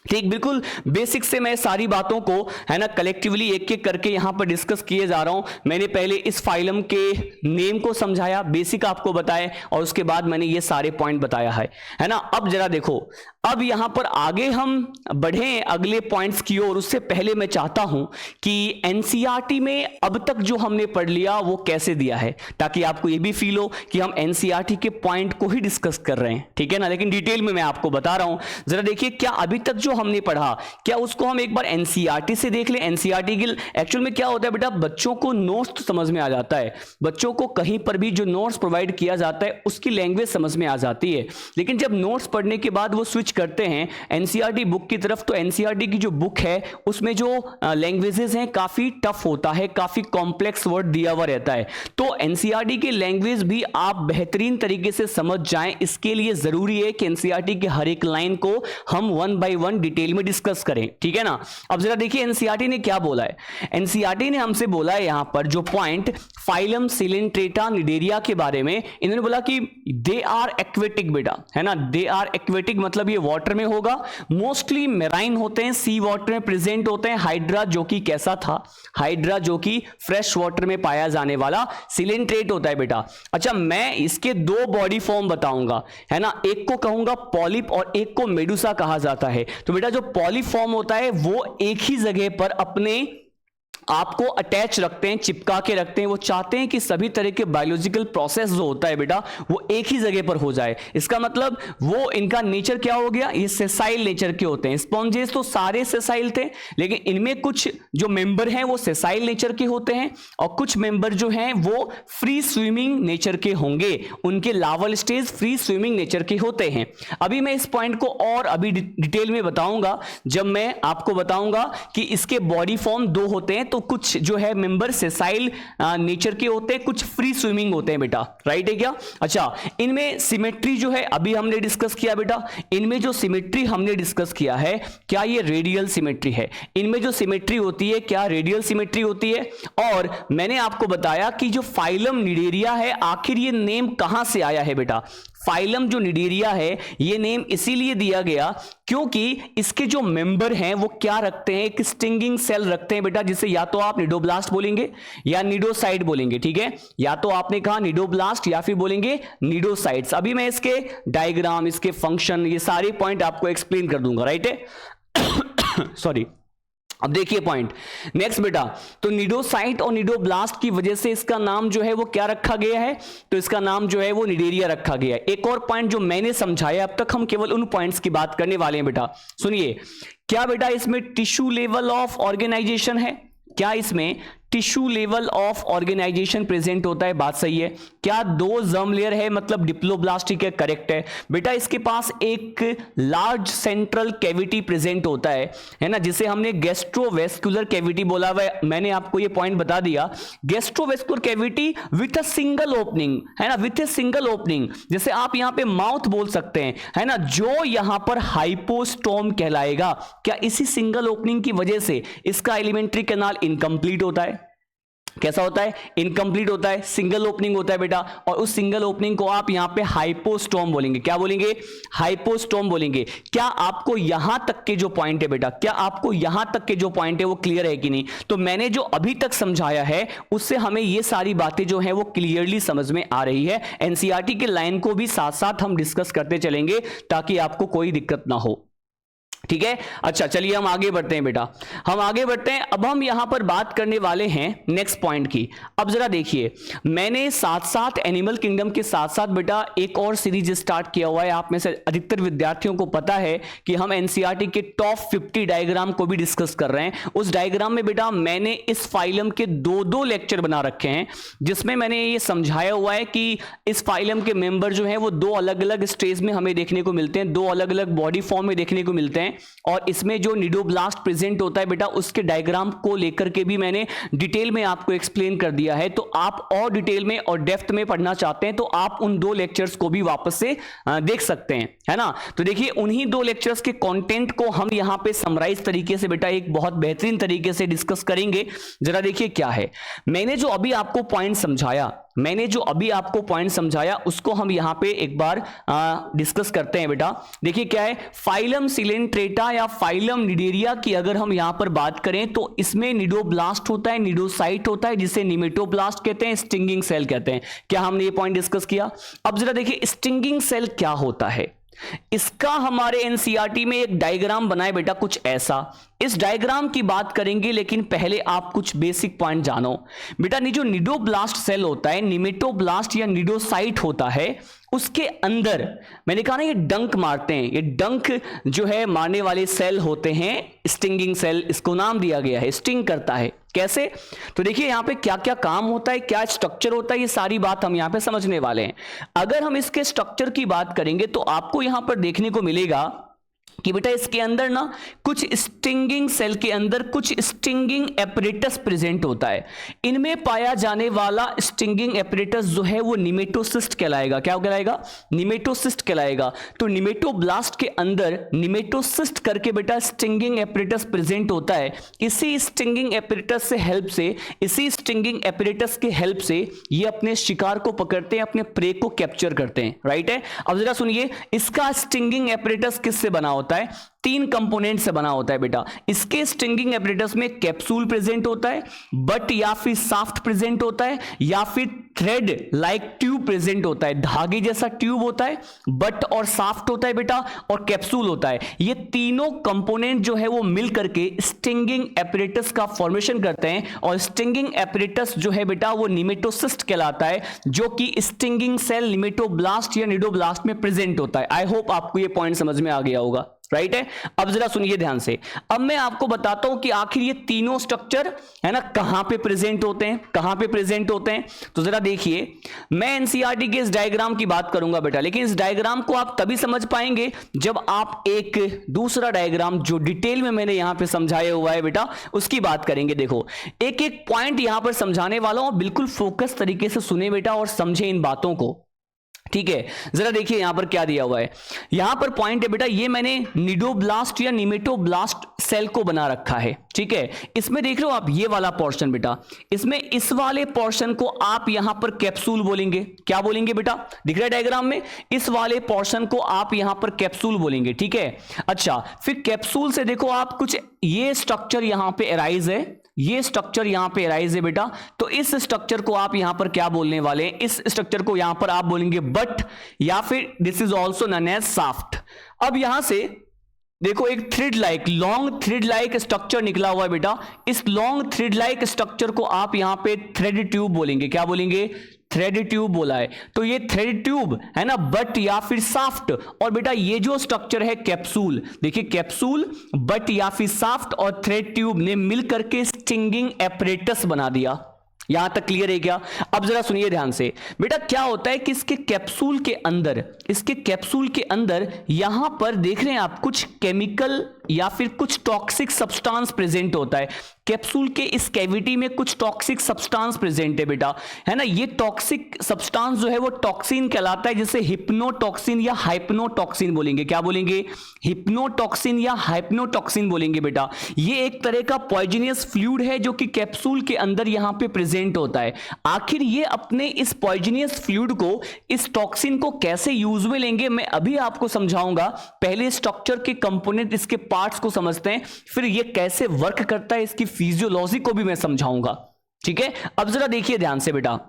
ठीक, बिल्कुल बेसिक से मैं सारी बातों को है ना कलेक्टिवली एक एक करके यहां पर डिस्कस किए जा रहा हूं। मैंने पहले इस फाइलम के नेम को समझाया, बेसिक आपको बताया, और उसके बाद मैंने ये सारे पॉइंट बताया है ना। अब जरा देखो, अब यहां पर आगे हम बढ़े अगले पॉइंट्स की ओर, उससे पहले मैं चाहता हूं कि एनसीईआरटी में अब तक जो हमने पढ़ लिया वो कैसे दिया है, ताकि आपको ये भी फील हो कि हम एनसीईआरटी के पॉइंट को ही डिस्कस कर रहे हैं। ठीक है ना, लेकिन डिटेल में मैं आपको बता रहा हूं। जरा देखिए, क्या अभी तक जो हमने पढ़ा क्या उसको हम एक बार एनसीईआरटी से देख लें। एनसीईआरटी की एक्चुअल में क्या होता है बेटा, बच्चों को नोट्स तो समझ में आ जाता है, बच्चों को कहीं पर भी जो नोट्स प्रोवाइड किया जाता है उसकी लैंग्वेज समझ में आ जाती है, लेकिन जब नोट्स पढ़ने के बाद वो स्विच करते हैं एनसीईआरटी बुक की तरफ, तो एनसीईआरटी की जो बुक है उसमें जो लैंग्वेजेस हैं काफी टफ होता है, काफी कॉम्प्लेक्स वर्ड दिया हुआ रहता है। तो एनसीईआरटी की लैंग्वेज भी आप बेहतरीन तरीके से समझ जाएं, इसके लिए जरूरी है कि एनसीईआरटी के हर एक लाइन को हम 1 by 1 डिटेल में डिस्कस करें। ठीक है ना। अब जरा देखिए एनसीईआरटी ने क्या बोला है। एनसीईआरटी ने हमसे बोला है यहां पर जो पॉइंट फाइलम सिलेंट्रेटा निडेरिया के बारे में, इन्होंने बोला कि दे आर एक्वेटिक बेटा, है ना, दे आर एक्वेटिक, मतलब ये वाटर में होगा, मोस्टली मेराइन होते हैं, सी वाटर में प्रेजेंट होते हैं। हाइड्रा जो कि कैसा था, हाइड्रा जो कि फ्रेश वाटर में पाया जाने वाला सिलेंट्रेट होता है बेटा। अच्छा, मैं इसके दो बॉडी फॉर्म बताऊंगा, है ना, एक को कहूंगा पॉलिप और एक को मेडुसा कहा जाता है। तो बेटा जो पॉलिप फॉर्म होता है वो एक ही जगह पर अपने आपको अटैच रखते हैं, चिपका के रखते हैं। वो चाहते हैं कि सभी तरह के बायोलॉजिकल प्रोसेस जो होता है बेटा वो एक ही जगह पर हो जाए। इसका मतलब वो इनका नेचर क्या हो गया, ये सेसाइल नेचर के होते हैं। स्पॉन्जेस तो सारे सेसाइल थे, लेकिन इनमें कुछ जो मेंबर हैं वो सेसाइल नेचर के होते हैं और कुछ मेंबर जो हैं वो फ्री स्विमिंग नेचर के होंगे। उनके larval stage free swimming nature के होते हैं। अभी मैं इस पॉइंट को और अभी डिटेल में बताऊंगा जब मैं आपको बताऊंगा कि इसके बॉडी फॉर्म दो होते हैं। तो कुछ जो है मेंबर सेसाइल नेचर के होते हैं, कुछ फ्री स्विमिंग होते हैं बेटा, राइट है क्या। अच्छा, इनमें सिमेट्री जो है अभी हमने डिस्कस किया बेटा, इनमें जो सिमेट्री हमने डिस्कस किया है क्या ये रेडियल सिमेट्री है। इनमें जो सिमेट्री होती है क्या रेडियल सिमेट्री होती है। और मैंने आपको बताया कि जो फाइलम निडेरिया है आखिर ये नेम कहां से आया है बेटा। फाइलम जो निडेरिया है ये नेम इसीलिए दिया गया क्योंकि इसके जो मेंबर हैं वो क्या रखते हैं, एक स्टिंगिंग सेल रखते हैं बेटा, जिसे या तो आप निडोब्लास्ट बोलेंगे या निडोसाइट बोलेंगे, ठीक है। या तो आपने कहा निडोब्लास्ट या फिर बोलेंगे निडोसाइट्स। अभी मैं इसके डायग्राम, इसके फंक्शन, ये सारे पॉइंट आपको एक्सप्लेन कर दूंगा, राइट है। सॉरी, अब देखिए पॉइंट नेक्स्ट बेटा, तो निडोसाइट और निडोब्लास्ट की वजह से इसका नाम जो है वो क्या रखा गया है, तो इसका नाम जो है वो निडेरिया रखा गया है। एक और पॉइंट जो मैंने समझाया, अब तक हम केवल उन पॉइंट्स की बात करने वाले हैं बेटा। सुनिए, क्या बेटा इसमें टिश्यू लेवल ऑफ ऑर्गेनाइजेशन है, क्या इसमें tissue level of organization present होता है, बात सही है। क्या दो जर्म लेयर है, मतलब डिप्लोब्लास्टिक है, करेक्ट है बेटा। इसके पास एक लार्ज सेंट्रल कैविटी प्रेजेंट होता है ना, जिसे हमने गैस्ट्रोवेस्कुलर कैविटी बोला हुआ है। मैंने आपको ये पॉइंट बता दिया, gastrovascular cavity with a single opening, है ना, विथ ए सिंगल ओपनिंग। जैसे आप यहां पे माउथ बोल सकते हैं, है ना, जो यहां पर हाइपोस्टोम कहलाएगा। क्या इसी सिंगल ओपनिंग की वजह से इसका एलिमेंट्री कैनाल इनकम्प्लीट होता है। कैसा होता है, इनकम्प्लीट होता है, सिंगल ओपनिंग होता है बेटा। और उस सिंगल ओपनिंग को आप यहां पे हाइपोस्टोम बोलेंगे। क्या बोलेंगे, हाइपोस्टोम बोलेंगे। क्या आपको यहां तक के जो पॉइंट है बेटा, क्या आपको यहां तक के जो पॉइंट है वो क्लियर है कि नहीं। तो मैंने जो अभी तक समझाया है उससे हमें ये सारी बातें जो है वो क्लियरली समझ में आ रही है। एनसीईआरटी के लाइन को भी साथ साथ हम डिस्कस करते चलेंगे ताकि आपको कोई दिक्कत ना हो, ठीक है। अच्छा चलिए हम आगे बढ़ते हैं बेटा, हम आगे बढ़ते हैं। अब हम यहां पर बात करने वाले हैं नेक्स्ट पॉइंट की। अब जरा देखिए, मैंने साथ साथ एनिमल किंगडम के साथ साथ बेटा एक और सीरीज स्टार्ट किया हुआ है। आप में से अधिकतर विद्यार्थियों को पता है कि हम एनसीईआरटी के टॉप 50 डायग्राम को भी डिस्कस कर रहे हैं। उस डायग्राम में बेटा मैंने इस फाइलम के दो लेक्चर बना रखे हैं, जिसमें मैंने ये समझाया हुआ है कि इस फाइलम के मेंबर जो है वो दो अलग अलग स्टेज में हमें देखने को मिलते हैं, दो अलग अलग बॉडी फॉर्म में देखने को मिलते हैं। और इसमें जो निडोब्लास्ट प्रेजेंट होता है बेटा उसके डायग्राम को लेकर के भी मैंने डिटेल में आपको एक्सप्लेन कर दिया है। तो आप और डिटेल में और डेप्थ में पढ़ना चाहते हैं तो आप उन दो लेक्चर्स को भी वापस से देख सकते हैं, है ना। तो देखिए उन्हीं दो लेक्चर्स के कंटेंट को हम यहां पे समराइज तरीके से बेटा एक बहुत बेहतरीन तरीके से डिस्कस करेंगे। जरा देखिए क्या है, मैंने जो अभी आपको पॉइंट समझाया उसको हम यहां पे एक बार डिस्कस करते हैं बेटा। देखिए क्या है, फाइलम सिलेंट्रेटा या फाइलम निडेरिया की अगर हम यहां पर बात करें तो इसमें निडोब्लास्ट होता है, निडोसाइट होता है, जिसे निमेटोब्लास्ट कहते हैं, स्टिंगिंग सेल कहते हैं। क्या हमने ये पॉइंट डिस्कस किया। अब जरा देखिए स्टिंगिंग सेल क्या होता है, इसका हमारे एनसीईआरटी में एक डायग्राम बनाए बेटा कुछ ऐसा। इस डायग्राम की बात करेंगे लेकिन पहले आप कुछ बेसिक पॉइंट जानो बेटा। जो निडोब्लास्ट सेल होता है, निमेटोब्लास्ट या निडोसाइट होता है, उसके अंदर मैंने कहा ना ये डंक मारते हैं, ये डंक जो है मारने वाले सेल होते हैं स्टिंगिंग सेल, इसको नाम दिया गया है, स्टिंग करता है। कैसे, तो देखिए यहां पे क्या क्या काम होता है, क्या स्ट्रक्चर होता है, ये सारी बात हम यहां पे समझने वाले हैं। अगर हम इसके स्ट्रक्चर की बात करेंगे तो आपको यहां पर देखने को मिलेगा कि बेटा इसके अंदर ना कुछ स्टिंगिंग सेल के अंदर कुछ स्टिंगिंग एपरेटस प्रेजेंट होता है। इनमें पाया जाने वाला स्टिंगिंग एपरेटस जो है वो निमेटोसिस्ट कहलाएगा। क्या कहलाएगा? निमेटोसिस्ट कहलाएगा। तो निमेटोब्लास्ट के अंदर निमेटोसिस्ट करके बेटा स्टिंगिंग एपरेटस प्रेजेंट होता है। इसी स्टिंगिंग एपरेटस से हेल्प से, इसी स्टिंगिंग एपरेटस के हेल्प से ये अपने शिकार को पकड़ते हैं, अपने प्रे को कैप्चर करते हैं। राइट है। अब जरा सुनिए, इसका स्टिंगिंग एपरेटस किससे बना होता है? 3 कंपोनेंट से बना होता है बेटा। इसके स्टिंगिंग एपरेटस में कैप्सूल प्रेजेंट होता है, बट या फिर शाफ्ट प्रेजेंट होता है, या फिर थ्रेड लाइक ट्यूब प्रेजेंट होता है। धागे जैसा ट्यूब होता है, बट और शाफ्ट होता है बेटा, और कैप्सूल होता है। ये तीनों कंपोनेंट जो है वो मिल करके स्टिंगिंग एपरेटस का फॉर्मेशन करते हैं। और स्टिंगिंग एपरेटस जो है बेटा वो निमेटोसिस्ट कहलाता है, जो कि स्टिंगिंग सेल निमेटोब्लास्ट या निडोब्लास्ट में प्रेजेंट होता है। आई होप आपको ये पॉइंट समझ में आ गया होगा। राइट है। अब जरा सुनिए ध्यान से, अब मैं आपको बताता हूं कि आखिर ये तीनों स्ट्रक्चर है ना कहां पे प्रेजेंट होते हैं, कहां पे प्रेजेंट होते हैं। तो जरा देखिए, मैं एनसीईआरटी के इस डायग्राम की बात करूंगा बेटा, लेकिन इस डायग्राम को आप तभी समझ पाएंगे जब आप एक दूसरा डायग्राम जो डिटेल में मैंने यहां पे समझाया हुआ है बेटा उसकी बात करेंगे। देखो, एक एक पॉइंट यहां पर समझाने वाला हूं, बिल्कुल फोकस तरीके से सुने बेटा और समझे इन बातों को। ठीक है, जरा देखिए यहां पर क्या दिया हुआ है। यहां पर पॉइंट है बेटा, ये मैंने निडोब्लास्ट या निमेटोब्लास्ट सेल को बना रखा है। ठीक है, इसमें देख रहे हो आप ये वाला पोर्शन बेटा, इसमें इस वाले पोर्शन को आप यहां पर कैप्सूल बोलेंगे। क्या बोलेंगे बेटा? दिख रहा है डायग्राम में, इस वाले पोर्शन को आप यहां पर कैप्सूल बोलेंगे। ठीक है, अच्छा, फिर कैप्सूल से देखो आप कुछ ये स्ट्रक्चर यहां पे अराइज है, ये स्ट्रक्चर यहां पे अराइज है बेटा। तो इस स्ट्रक्चर को आप यहां पर क्या बोलने वाले हैं? इस स्ट्रक्चर को यहां पर आप बोलेंगे बट, या फिर this is also known as shaft. अब यहां से देखो एक thread like, long thread like structure निकला हुआ है बेटा। इस लॉन्ग थ्रेड लाइक स्ट्रक्चर को आप यहां पे थ्रेड ट्यूब बोलेंगे। क्या बोलेंगे? थ्रेड ट्यूब बोला है। तो ये थ्रेड ट्यूब है ना, बट या फिर शाफ्ट। और बेटा ये जो स्ट्रक्चर है कैप्सूल, देखिए कैप्सूल, बट या फिर शाफ्ट और थ्रेड ट्यूब ने मिलकर के स्टिंगिंग एपरेटस बना दिया। यहां तक क्लियर है क्या? अब जरा सुनिए ध्यान से बेटा, क्या होता है कि इसके कैप्सूल के अंदर, इसके कैप्सूल के अंदर यहां पर देख रहे हैं आप कुछ केमिकल या फिर कुछ टॉक्सिक सब्सटेंस प्रेजेंट होता है। कैप्सूल के इस कैविटी में कुछ टॉक्सिक सब्सटेंस प्रेजेंट है बेटा, है ना। ये टॉक्सिक सब्सटेंस जो है वो टॉक्सिन कहलाता है, जिसे हिप्नोटॉक्सिन या हाइप्नोटॉक्सिन बोलेंगे। क्या बोलेंगे? हिप्नोटॉक्सिन या हाइप्नोटॉक्सिन बोलेंगे बेटा। ये एक तरह का पॉइजनियस फ्लूइड है जो कि कैप्सूल के अंदर यहां पे प्रेजेंट होता है। आखिर ये अपने इस पॉइजनियस फ्लूइड को, इस टॉक्सिन को कैसे यूज में लेंगे मैं अभी आपको समझाऊंगा। पहले स्ट्रक्चर के कंपोनेंट, इसके पार्ट्स को समझते हैं, फिर ये कैसे वर्क करता है इसकी फिजियोलॉजी को भी मैं समझाऊंगा। ठीक है, अब जरा देखिए ध्यान से बेटा,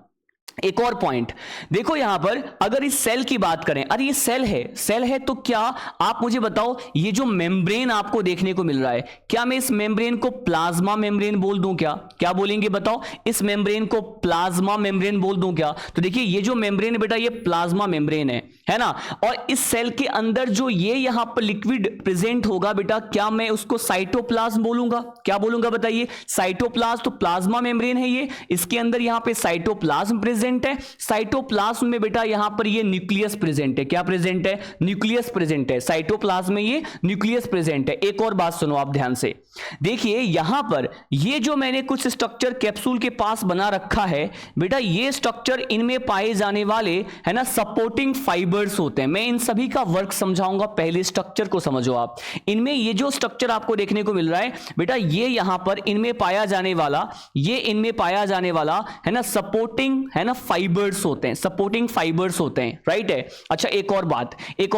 एक और पॉइंट देखो यहां पर, अगर इस सेल की बात करें, अरे ये सेल है, सेल है तो क्या आप मुझे बताओ, ये जो मेम्ब्रेन आपको देखने को मिल रहा है, क्या मैं इस मेम्ब्रेन को प्लाज्मा मेम्ब्रेन बोल दूं? क्या क्या बोलेंगे बताओ? इस मेम्ब्रेन को प्लाज्मा मेम्ब्रेन बोल दूं क्या? तो देखिए ये जो मेम्ब्रेन है बेटा, ये प्लाज्मा मेम्ब्रेन है ना। और इस सेल के अंदर जो ये यहां पर लिक्विड प्रेजेंट होगा बेटा, क्या मैं उसको साइटोप्लाज्म बोलूंगा? क्या बोलूंगा बताइए? साइटोप्लाज्म। तो प्लाज्मा मेम्ब्रेन है ये, इसके अंदर यहां पे साइटोप्लाज्म प्रेजेंट है। साइटोप्लाज्म में बेटा यहां पर ये न्यूक्लियस प्रेजेंट है। क्या प्रेजेंट है? न्यूक्लियस प्रेजेंट है। साइटोप्लाज्म में ये न्यूक्लियस प्रेजेंट है। एक और बात सुनो आप ध्यान से, देखिए यहां पर ये जो मैंने कुछ स्ट्रक्चर कैप्सूल के पास बना रखा है बेटा, ये स्ट्रक्चर इनमें पाए जाने वाले है ना सपोर्टिंग फाइबर्स होते हैं। मैं इन सभी का वर्क समझाऊंगा, पहले स्ट्रक्चर को समझो आप। इनमें ये जो स्ट्रक्चर आपको देखने को मिल रहा है बेटा, ये यहां पर इनमें पाया जाने वाला, ये इनमें पाया जाने वाला है ना सपोर्टिंग है ना फाइबर्स होते हैं, सपोर्टिंग फाइबर्स होते हैं। राइट है। अच्छा एक और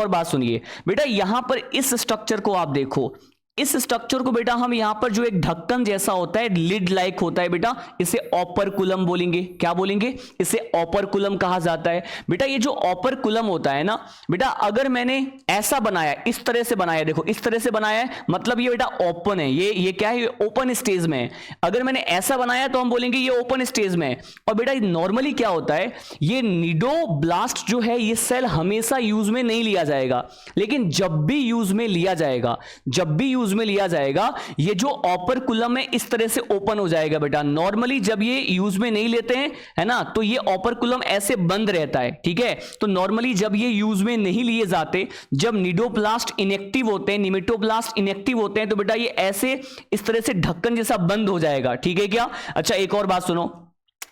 बात सुनिए बेटा, यहां पर इस स्ट्रक्चर को आप देखो, इस स्ट्रक्चर को बेटा हम यहां पर जो एक ढक्कन जैसा होता है, लिड लाइक होता है बेटा, इसे ओपरकुलम बोलेंगे। क्या बोलेंगे? इसे ओपरकुलम कहा जाता है बेटा। ये जो ओपरकुलम होता है ना बेटा, अगर मैंने ऐसा बनाया, इस तरह से बनाया, देखो इस तरह से बनाया है, मतलब ये बेटा ओपन है, ये क्या है? ओपन स्टेज में है। अगर मैंने ऐसा बनाया तो हम बोलेंगे ये ओपन स्टेज में है। और बेटा नॉर्मली क्या होता है, ये निडोब्लास्ट जो है, ये सेल हमेशा यूज में नहीं लिया जाएगा, लेकिन जब भी यूज में लिया जाएगा, जब भी यूज यूज में लिया जाएगा, ये जो ओपर्कुलम है इस तरह से ओपन हो जाएगा बेटा। नॉर्मली जब ये यूज में नहीं लेते हैं, है ना, तो ये ओपर्कुलम ऐसे बंद रहता है, ठीक है। तो नॉर्मली जब ये यूज में नहीं लिए जाते, जब निडोप्लास्ट इनएक्टिव होते हैं, निमेटोप्लास्ट इनएक्टिव होते हैं, तो बेटा ये ऐसे इस तरह से ढक्कन जैसा बंद हो जाएगा, ठीक है क्या। अच्छा एक और बात सुनो,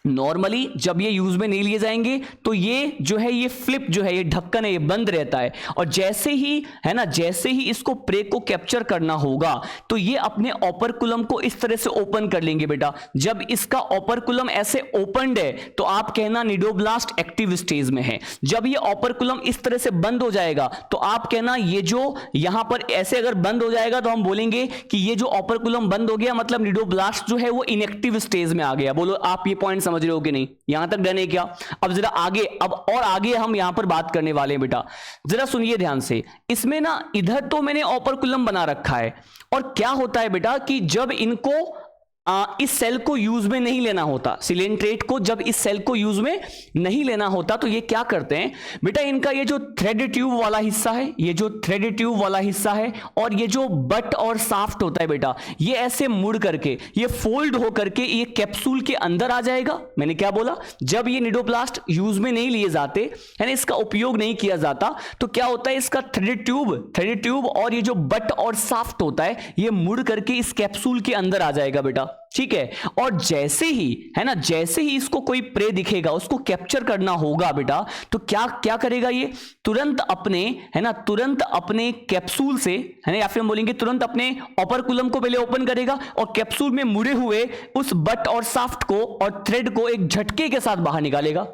नॉर्मली जब ये यूज में नहीं लिए जाएंगे तो ये जो है, ये फ्लिप जो है, ये ढक्कन है, ये बंद रहता है। और जैसे ही, है ना, जैसे ही इसको प्रे को कैप्चर करना होगा तो ये अपने ओपर्कुलम को इस तरह से ओपन कर लेंगे बेटा। जब इसका ओपर्कुलम ऐसे ओपनड है तो आप कहना निडोब्लास्ट एक्टिव स्टेज में है। जब ये ओपर्कुलम इस तरह से बंद हो जाएगा तो आप कहना ये जो यहां पर ऐसे अगर बंद हो जाएगा तो हम बोलेंगे कि ये जो ओपर्कुलम बंद हो गया, मतलब निडोब्लास्ट जो है वो इनएक्टिव स्टेज में आ गया। बोलो आप ये पॉइंट समझ रहे हो कि नहीं, यहां तक डन है क्या। अब जरा आगे, अब और आगे हम यहां पर बात करने वाले हैं बेटा, जरा सुनिए ध्यान से। इसमें ना इधर तो मैंने ओपर्कुलम बना रखा है, और क्या होता है बेटा कि जब इनको इस सेल को यूज में नहीं लेना होता, सिलेंट्रेट को जब इस सेल को यूज में नहीं लेना होता तो ये क्या करते हैं बेटा, इनका ये जो थ्रेड ट्यूब वाला हिस्सा है, ये जो थ्रेड ट्यूब वाला हिस्सा है, और ये जो बट और साफ्ट होता है बेटा, ये ऐसे मुड़ करके, ये फोल्ड हो करके ये कैप्सूल के अंदर आ जाएगा। मैंने क्या बोला, जब ये निडोप्लास्ट यूज में नहीं लिए जाते, है ना, इसका उपयोग नहीं किया जाता, तो क्या होता है, इसका थ्रेड ट्यूब और ये जो बट और साफ्ट होता है ये मुड़ करके इस कैप्सूल के अंदर आ जाएगा बेटा, ठीक है। और जैसे ही, है ना, जैसे ही इसको कोई प्रे दिखेगा, उसको कैप्चर करना होगा बेटा, तो क्या क्या करेगा, ये तुरंत अपने, है ना, तुरंत अपने कैप्सूल से, है ना, या फिर हम बोलेंगे तुरंत अपने ओपर्कुलम को पहले ओपन करेगा और कैप्सूल में मुड़े हुए उस बट और साफ्ट को और थ्रेड को एक झटके के साथ बाहर निकालेगा।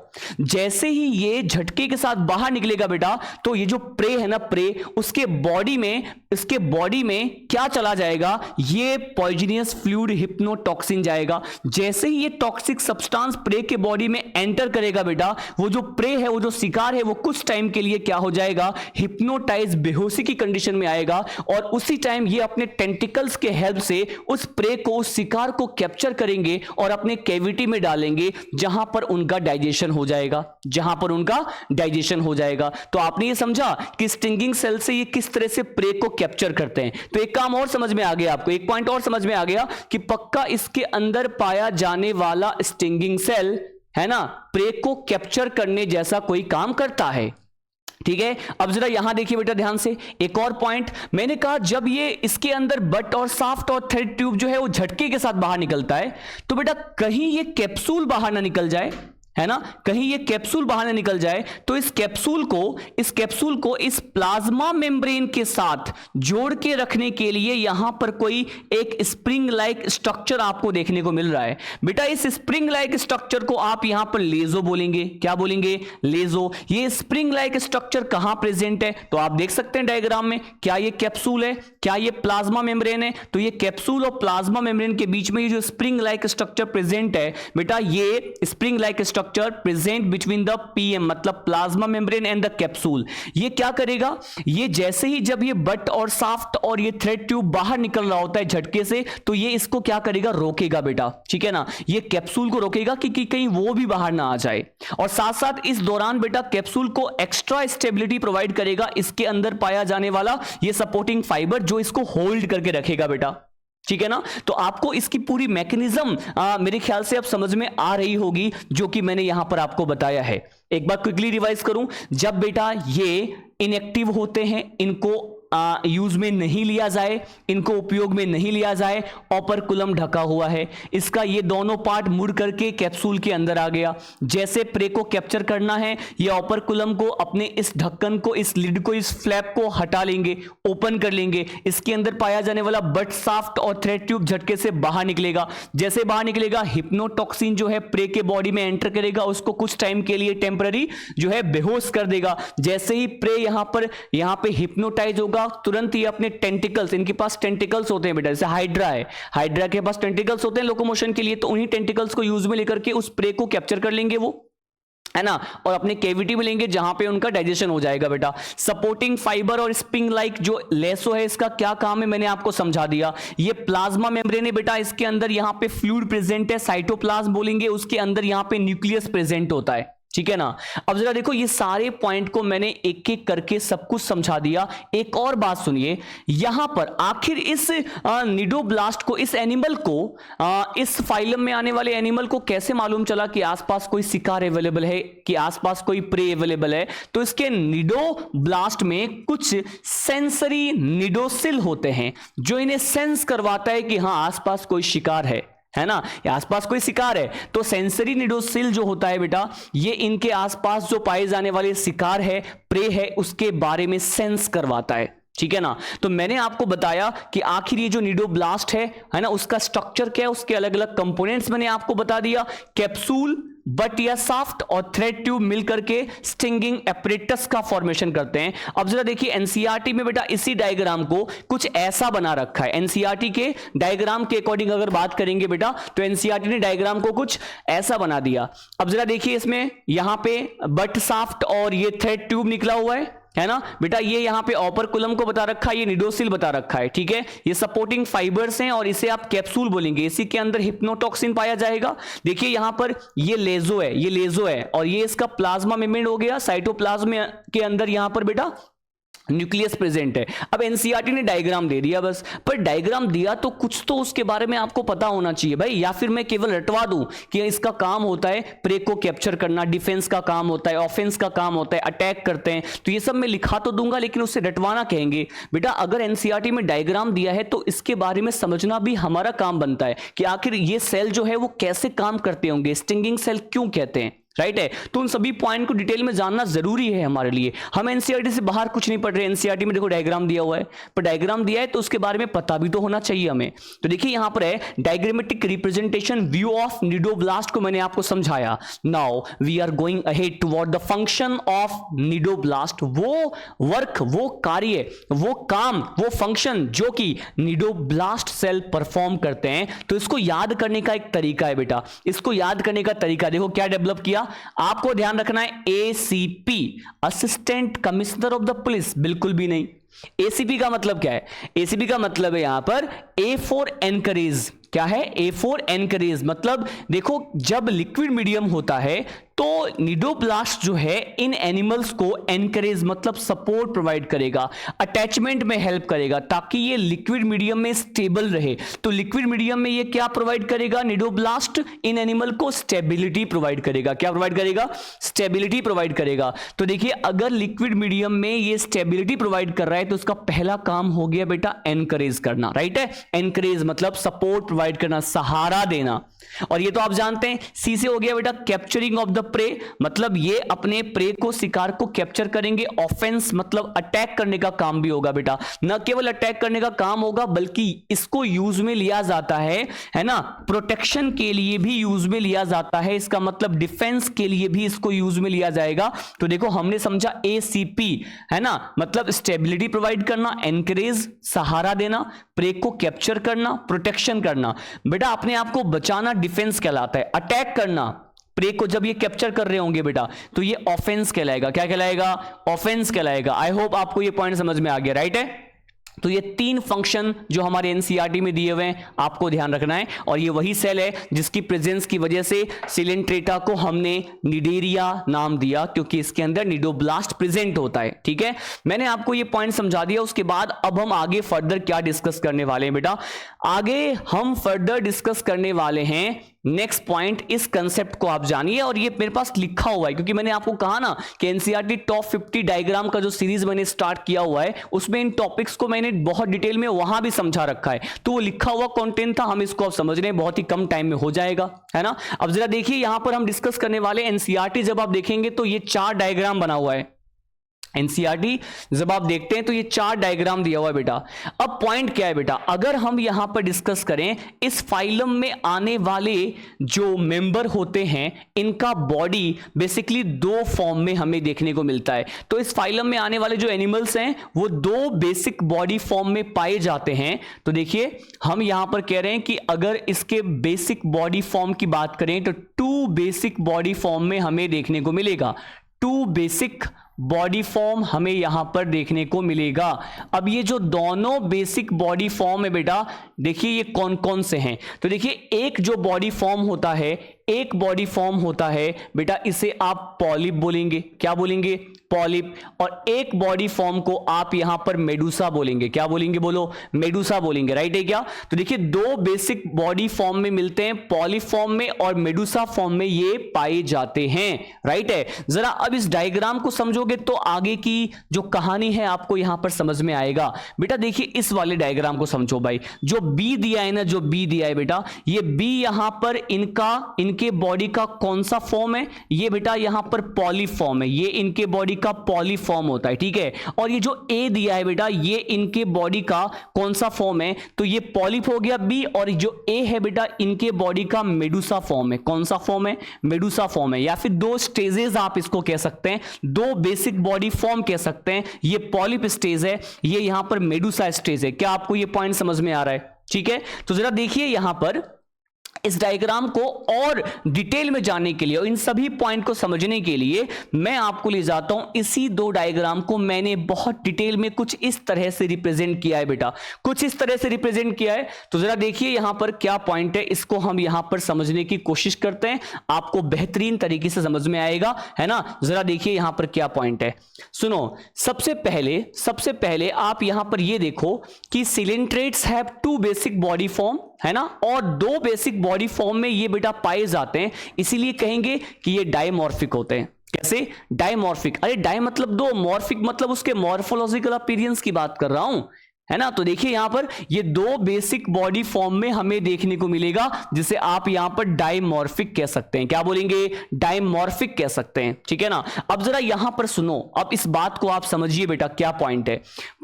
जैसे ही ये झटके के साथ बाहर निकलेगा बेटा, तो ये जो प्रे है ना, प्रे उसके बॉडी में क्या चला जाएगा, ये पॉइजनियस फ्लूइड हिप्नोटॉक्सिन जाएगा। जैसे ही ये टॉक्सिक सब्सटेंस प्रे के बॉडी में एंटर करेगा बेटा, वो जो प्रे है, वो जो शिकार है, वो कुछ टाइम के लिए क्या हो जाएगा, हिप्नोटाइज, बेहोशी की कंडीशन में आएगा। और उसी टाइम ये अपने टेंटिकल्स के हेल्प से उस प्रे को, उस शिकार को कैप्चर करेंगे और अपने कैविटी में डालेंगे, जहां पर उनका डाइजेशन हो जाएगा, तो आपने ये समझा कि स्टिंगिंग सेल से ये किस तरह से प्रे को कैप्चर करते हैं। तो एक काम और समझ में आ गया आपको, एक पॉइंट और समझ में आ गया कि पक्का इसके अंदर पाया जाने वाला स्टिंगिंग सेल, है ना, प्रे को कैप्चर करने जैसा कोई काम करता है, ठीक है। अब जरा यहां देखिए बेटा ध्यान से, एक और पॉइंट मैंने कहा, जब ये इसके अंदर बट और साफ्ट और थ्रेड ट्यूब जो है वो झटके के साथ बाहर निकलता है, तो बेटा कहीं ये कैप्सूल बाहर ना निकल जाए, है ना, कहीं ये कैप्सूल बाहर ना निकल जाए, तो इस कैप्सूल को इस प्लाज्मा मेम्ब्रेन के साथ जोड़ के रखने के लिए यहां पर कोई एक स्प्रिंग लाइक स्ट्रक्चर आपको देखने को मिल रहा है। बेटा इस स्प्रिंग लाइक स्ट्रक्चर को आप यहां पर लेजो बोलेंगे। क्या बोलेंगे, लेजो। ये स्प्रिंग लाइक स्ट्रक्चर कहां प्रेजेंट है, तो आप देख सकते हैं डायग्राम में, क्या ये कैप्सूल है, क्या ये प्लाज्मा मेम्ब्रेन है। तो ये कैप्सूल और प्लाज्मा मेम्ब्रेन के बीच में ये जो स्प्रिंग लाइक स्ट्रक्चर प्रेजेंट है बेटा, ये spring like structure present between the PM, मतलब plasma membrane and the capsule. ये क्या करेगा, ये जैसे ही जब ये बट और साफ्ट और ये थ्रेड ट्यूब बाहर निकल रहा होता है झटके से, तो ये इसको क्या करेगा, रोकेगा बेटा, ठीक है ना, ये कैप्सूल को रोकेगा कि कहीं वो भी बाहर ना आ जाए। और साथ साथ इस दौरान बेटा कैप्सूल को एक्स्ट्रा स्टेबिलिटी प्रोवाइड करेगा इसके अंदर पाया जाने वाला ये सपोर्टिंग फाइबर, जो इसको होल्ड करके रखेगा बेटा, ठीक है ना। तो आपको इसकी पूरी मैकेनिज्म मेरे ख्याल से अब समझ में आ रही होगी, जो कि मैंने यहां पर आपको बताया है। एक बार क्विकली रिवाइज करूं, जब बेटा ये इनएक्टिव होते हैं, इनको यूज में नहीं लिया जाए, इनको उपयोग में नहीं लिया जाए, ओपर्कुलम ढका हुआ है, इसका ये दोनों पार्ट मुड़ करके कैप्सूल के अंदर आ गया। जैसे प्रे को कैप्चर करना है, ये ओपर्कुलम को अपने इस ढक्कन को, इस लिड को, इस फ्लैप को हटा लेंगे, ओपन कर लेंगे, इसके अंदर पाया जाने वाला बट साफ्ट और थ्रेड ट्यूब झटके से बाहर निकलेगा। जैसे बाहर निकलेगा, हिप्नोटॉक्सिन जो है प्रे के बॉडी में एंटर करेगा, उसको कुछ टाइम के लिए टेम्पररी जो है बेहोश कर देगा। जैसे ही प्रे यहां पे हिप्नोटाइज होगा, तुरंत ही अपने टेंटिकल्स, इनके पास टेंटिकल्स होते हैं बेटा, जैसे हाइड्रा है, हाइड्रा के पास टेंटिकल्स होते हैं लोकोमोशन के लिए, तो उन्हीं टेंटिकल्स को यूज में लेकर के उस प्रे को कैप्चर कर लेंगे वो, है ना, और अपने कैविटी में लेंगे जहां पे उनका डाइजेशन हो जाएगा बेटा। सपोर्टिंग फाइबर और स्प्रिंग लाइक जो लेसो है, इसका क्या काम है मैंने आपको समझा दिया। ये प्लाज्मा मेम्ब्रेन है बेटा, इसके अंदर यहां पे फ्लूइड प्रेजेंट है, साइटोप्लाज्म बोलेंगे, उसके अंदर यहां पे न्यूक्लियस प्रेजेंट होता है, ठीक है ना। अब जरा देखो, ये सारे पॉइंट को मैंने एक एक करके सब कुछ समझा दिया। एक और बात सुनिए, यहां पर आखिर इस निडोब्लास्ट को, इस एनिमल को, इस फाइलम में आने वाले एनिमल को कैसे मालूम चला कि आसपास कोई शिकार अवेलेबल है, कि आसपास कोई प्रे अवेलेबल है? तो इसके निडोब्लास्ट में कुछ सेंसरी निडोसिल होते हैं जो इन्हें सेंस करवाता है कि हां आसपास कोई शिकार है ना, या आसपास कोई शिकार है। तो सेंसरी निडोसिल जो होता है बेटा, ये इनके आसपास जो पाए जाने वाले शिकार है, प्रे है, उसके बारे में सेंस करवाता है। ठीक है ना। तो मैंने आपको बताया कि आखिर ये जो निडोब्लास्ट है ना, उसका स्ट्रक्चर क्या है, उसके अलग अलग कंपोनेंट्स मैंने आपको बता दिया। कैप्सूल, बट या साफ्ट और थ्रेड ट्यूब मिलकर के स्टिंगिंग एपरेटस का फॉर्मेशन करते हैं। अब जरा देखिए, एनसीईआरटी में बेटा इसी डायग्राम को कुछ ऐसा बना रखा है। एनसीईआरटी के डायग्राम के अकॉर्डिंग अगर बात करेंगे बेटा, तो एनसीईआरटी ने डायग्राम को कुछ ऐसा बना दिया। अब जरा देखिए, इसमें यहां पे बट साफ्ट और ये थ्रेड ट्यूब निकला हुआ है ना बेटा। ये यहां पे ऑपरकुलम को बता रखा है, ये निडोसिल बता रखा है। ठीक है, ये सपोर्टिंग फाइबर्स हैं और इसे आप कैप्सूल बोलेंगे। इसी के अंदर हिप्नोटॉक्सिन पाया जाएगा। देखिए यहां पर ये लेजो है, ये लेजो है, और ये इसका प्लाज्मा मेम्ब्रेन हो गया। साइटोप्लाज्म के अंदर यहां पर बेटा न्यूक्लियस प्रेजेंट है। अब एनसीईआरटी ने डायग्राम दे दिया बस, पर डायग्राम दिया तो कुछ तो उसके बारे में आपको पता होना चाहिए भाई, या फिर मैं केवल रटवा दूं कि इसका काम होता है प्रे को कैप्चर करना, डिफेंस का काम होता है, ऑफेंस का काम होता है, अटैक करते हैं। तो ये सब मैं लिखा तो दूंगा, लेकिन उससे रटवाना कहेंगे बेटा। अगर एनसीईआरटी में डायग्राम दिया है तो इसके बारे में समझना भी हमारा काम बनता है कि आखिर ये सेल जो है वो कैसे काम करते होंगे, स्टिंगिंग सेल क्यों कहते हैं, राइट है। तो उन सभी पॉइंट को डिटेल में जानना जरूरी है हमारे लिए। हम एनसीईआरटी से बाहर कुछ नहीं पढ़ रहे। एनसीईआरटी में देखो डायग्राम दिया हुआ है, पर डायग्राम दिया है तो उसके बारे में पता भी तो होना चाहिए हमें। तो देखिए यहां पर है diagrammatic representation view of cnidoblast को मैंने आपको समझाया। Now we are going ahead toward the function of cnidoblast. वो वर्क, वो कार्य, वो काम, वो फंक्शन जो कि निडोब्लास्ट सेल परफॉर्म करते हैं। तो इसको याद करने का एक तरीका है बेटा। इसको याद करने का तरीका देखो क्या डेवलप किया। आपको ध्यान रखना है, ACP assistant commissioner of the police, बिल्कुल भी नहीं। एसीपी का मतलब क्या है? एसीपी का मतलब है यहां पर ए फॉर एनकरेज। क्या है? A for encourage. मतलब देखो, जब लिक्विड मीडियम होता है तो निडोब्लास्ट जो है इन एनिमल्स को एनकरेज मतलब सपोर्ट प्रोवाइड करेगा, अटैचमेंट में हेल्प करेगा, ताकि ये लिक्विड मीडियम में स्टेबल रहे। तो लिक्विड मीडियम में ये क्या प्रोवाइड करेगा? निडोब्लास्ट इन एनिमल को स्टेबिलिटी प्रोवाइड करेगा। क्या प्रोवाइड करेगा? स्टेबिलिटी प्रोवाइड करेगा। तो देखिए, अगर लिक्विड मीडियम में ये स्टेबिलिटी प्रोवाइड कर रहा है तो उसका पहला काम हो गया बेटा एनकरेज करना, राइट है। एनकरेज मतलब सपोर्ट प्रोवाइड करना, सहारा देना। और ये तो आप जानते हैं, सी से हो गया बेटा कैप्चरिंग ऑफ द प्रे, मतलब ये अपने प्रे को, शिकार को कैप्चर करेंगे। ऑफेंस मतलब अटैक करने का काम भी होगा बेटा। न केवल अटैक करने का काम होगा, बल्कि इसको यूज में लिया जाता है ना, प्रोटेक्शन के लिए भी यूज में लिया जाता है। इसका मतलब डिफेंस के लिए भी इसको यूज में लिया जाएगा। तो देखो हमने समझा एसीपी है ना, मतलब स्टेबिलिटी प्रोवाइड करना, एनकरेज सहारा देना, प्रे को कैप्चर करना, प्रोटेक्शन करना। बेटा अपने आप को बचाना डिफेंस कहलाता है, अटैक करना प्रे को जब ये कैप्चर कर रहे होंगे बेटा तो ये ऑफेंस कहलाएगा। क्या कहलाएगा? ऑफेंस कहलाएगा। आई होप आपको ये पॉइंट समझ में आ गया, राइट है। तो ये तीन फंक्शन जो हमारे एनसीईआरटी में दिए हुए हैं आपको ध्यान रखना है। और ये वही सेल है जिसकी प्रेजेंस की वजह से सिलेंट्रेटा को हमने निडेरिया नाम दिया, क्योंकि इसके अंदर निडोब्लास्ट प्रेजेंट होता है। ठीक है, मैंने आपको ये पॉइंट समझा दिया। उसके बाद अब हम आगे फर्दर क्या डिस्कस करने वाले हैं बेटा? आगे हम फर्दर डिस्कस करने वाले हैं नेक्स्ट पॉइंट। इस कंसेप्ट को आप जानिए, और ये मेरे पास लिखा हुआ है, क्योंकि मैंने आपको कहा ना कि एनसीईआरटी टॉप 50 डायग्राम का जो सीरीज मैंने स्टार्ट किया हुआ है, उसमें इन टॉपिक्स को मैंने बहुत डिटेल में वहां भी समझा रखा है। तो वो लिखा हुआ कंटेंट था, हम इसको अब समझ रहे हैं, बहुत ही कम टाइम में हो जाएगा, है ना। अब जरा देखिए, यहां पर हम डिस्कस करने वाले एनसीईआरटी जब आप देखेंगे तो ये 4 डायग्राम बना हुआ है। एनसीईआरटी जब आप देखते हैं तो ये 4 डायग्राम दिया हुआ है बेटा। अब पॉइंट क्या है बेटा? अगर हम यहां पर डिस्कस करें, इस फाइलम में आने वाले जो मेंबर होते हैं, इनका बॉडी बेसिकली 2 फॉर्म में हमें देखने को मिलता है। तो इस फाइलम में आने वाले जो एनिमल्स हैं वो 2 बेसिक बॉडी फॉर्म में पाए जाते हैं। तो देखिए, हम यहां पर कह रहे हैं कि अगर इसके बेसिक बॉडी फॉर्म की बात करें तो 2 बेसिक बॉडी फॉर्म में हमें देखने को मिलेगा। 2 बेसिक बॉडी फॉर्म हमें यहां पर देखने को मिलेगा। अब ये जो दोनों बेसिक बॉडी फॉर्म है बेटा, देखिए ये कौन कौन से हैं। तो देखिए, एक जो बॉडी फॉर्म होता है, एक बॉडी फॉर्म होता है बेटा, इसे आप पॉलिप बोलेंगे। क्या बोलेंगे? पॉलिप। और एक बॉडी फॉर्म को आप यहां पर मेडुसा बोलेंगे। क्या बोलेंगे? बोलो, मेडुसा बोलेंगे, राइट है क्या? तो देखिए दो बेसिक बॉडी फॉर्म में मिलते हैं, पॉलिप फॉर्म में और मेडुसा फॉर्म में ये पाए जाते हैं, राइट है। जरा अब इस डायग्राम को समझोगे तो आगे की जो कहानी है आपको यहां पर समझ में आएगा। बेटा देखिए इस वाले डायग्राम को समझो भाई, जो बी दिया है ना, जो बी दिया है बेटा, ये बी यहां पर इनके बॉडी का कौन सा फॉर्म है? ये बेटा यहां पर पॉलिप फॉर्म है, ये इनके बॉडी का पॉलिप फॉर्म होता है, ठीक है। और ये जो ए दिया है बेटा, ये इनके बॉडी का कौन सा फॉर्म है? तो ये पॉलिप हो गया बी, और जो ए है बेटा इनके बॉडी का मेडुसा फॉर्म है। कौन सा फॉर्म है? मेडुसा फॉर्म है, या फिर दो स्टेजेस आप इसको कह सकते हैं, दो बेसिक बॉडी फॉर्म कह सकते हैं। ये पॉलिप स्टेज है, ये यहां पर मेडुसा स्टेज है। क्या आपको ये पॉइंट समझ में आ रहा है? ठीक है, तो जरा देखिए यहां पर इस डायग्राम को और डिटेल में जानने के लिए और इन सभी पॉइंट को समझने के लिए मैं आपको ले जाता हूं इसी दो डायग्राम को। मैंने बहुत डिटेल में कुछ इस तरह से रिप्रेजेंट किया है बेटा, कुछ इस तरह से रिप्रेजेंट किया है। तो जरा देखिए यहां पर क्या पॉइंट है, इसको हम यहां पर समझने की कोशिश करते हैं, आपको बेहतरीन तरीके से समझ में आएगा, है ना। जरा देखिए यहां पर क्या पॉइंट है, सुनो। सबसे पहले आप यहां पर ये देखो कि coelenterates have two basic body form, है ना, और दो बेसिक बॉडी फॉर्म में ये बेटा पाए जाते हैं, इसीलिए कहेंगे कि ये डायमॉर्फिक होते हैं। कैसे? डायमॉर्फिक। अरे डाई मतलब दो, मॉर्फिक मतलब उसके मॉर्फोलॉजिकल अपीयरेंस की बात कर रहा हूं, है ना। तो देखिए यहां पर ये दो बेसिक बॉडी फॉर्म में हमें देखने को मिलेगा, जिसे आप यहां पर डायमॉर्फिक कह सकते हैं। क्या बोलेंगे? डायमॉर्फिक कह सकते हैं, ठीक है ना। अब जरा यहां पर सुनो, अब इस बात को आप समझिए बेटा, क्या पॉइंट है।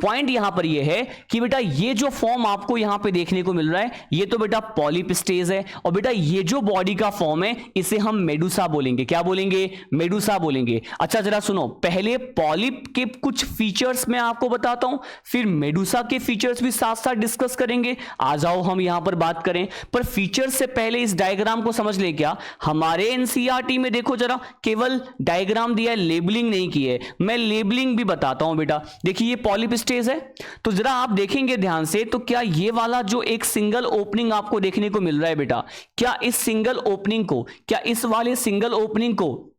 पॉइंट यहां पर ये है कि बेटा ये जो फॉर्म आपको यहां पर देखने को मिल रहा है, ये तो बेटा पॉलिप स्टेज है, और बेटा ये जो बॉडी का फॉर्म है इसे हम मेडुसा बोलेंगे। क्या बोलेंगे? मेडुसा बोलेंगे। अच्छा जरा सुनो, पहले पॉलिप के कुछ फीचर्स मैं आपको बताता हूं, फिर मेडुसा के फीचर्स भी साथ साथ डिस्कस करेंगे। आ जाओ हम यहां पर बात करें, पर फीचर्स से पहले इस डायग्राम को समझ ले। क्या हमारे एनसीईआरटी में देखो जरा, केवल डायग्राम दिया है, लेबलिंग नहीं की है। मैं लेबलिंग भी बताता हूं बेटा। देखिए ये पॉलिप स्टेज है, तो जरा आप देखेंगे ध्यान से, तो क्या ये वाला जो एक सिंगल ओपनिंग आपको देखने को मिल रहा है बेटा, क्या इस सिंगल ओपनिंग को, क्या इस वाले सिंगल ओपनिंग को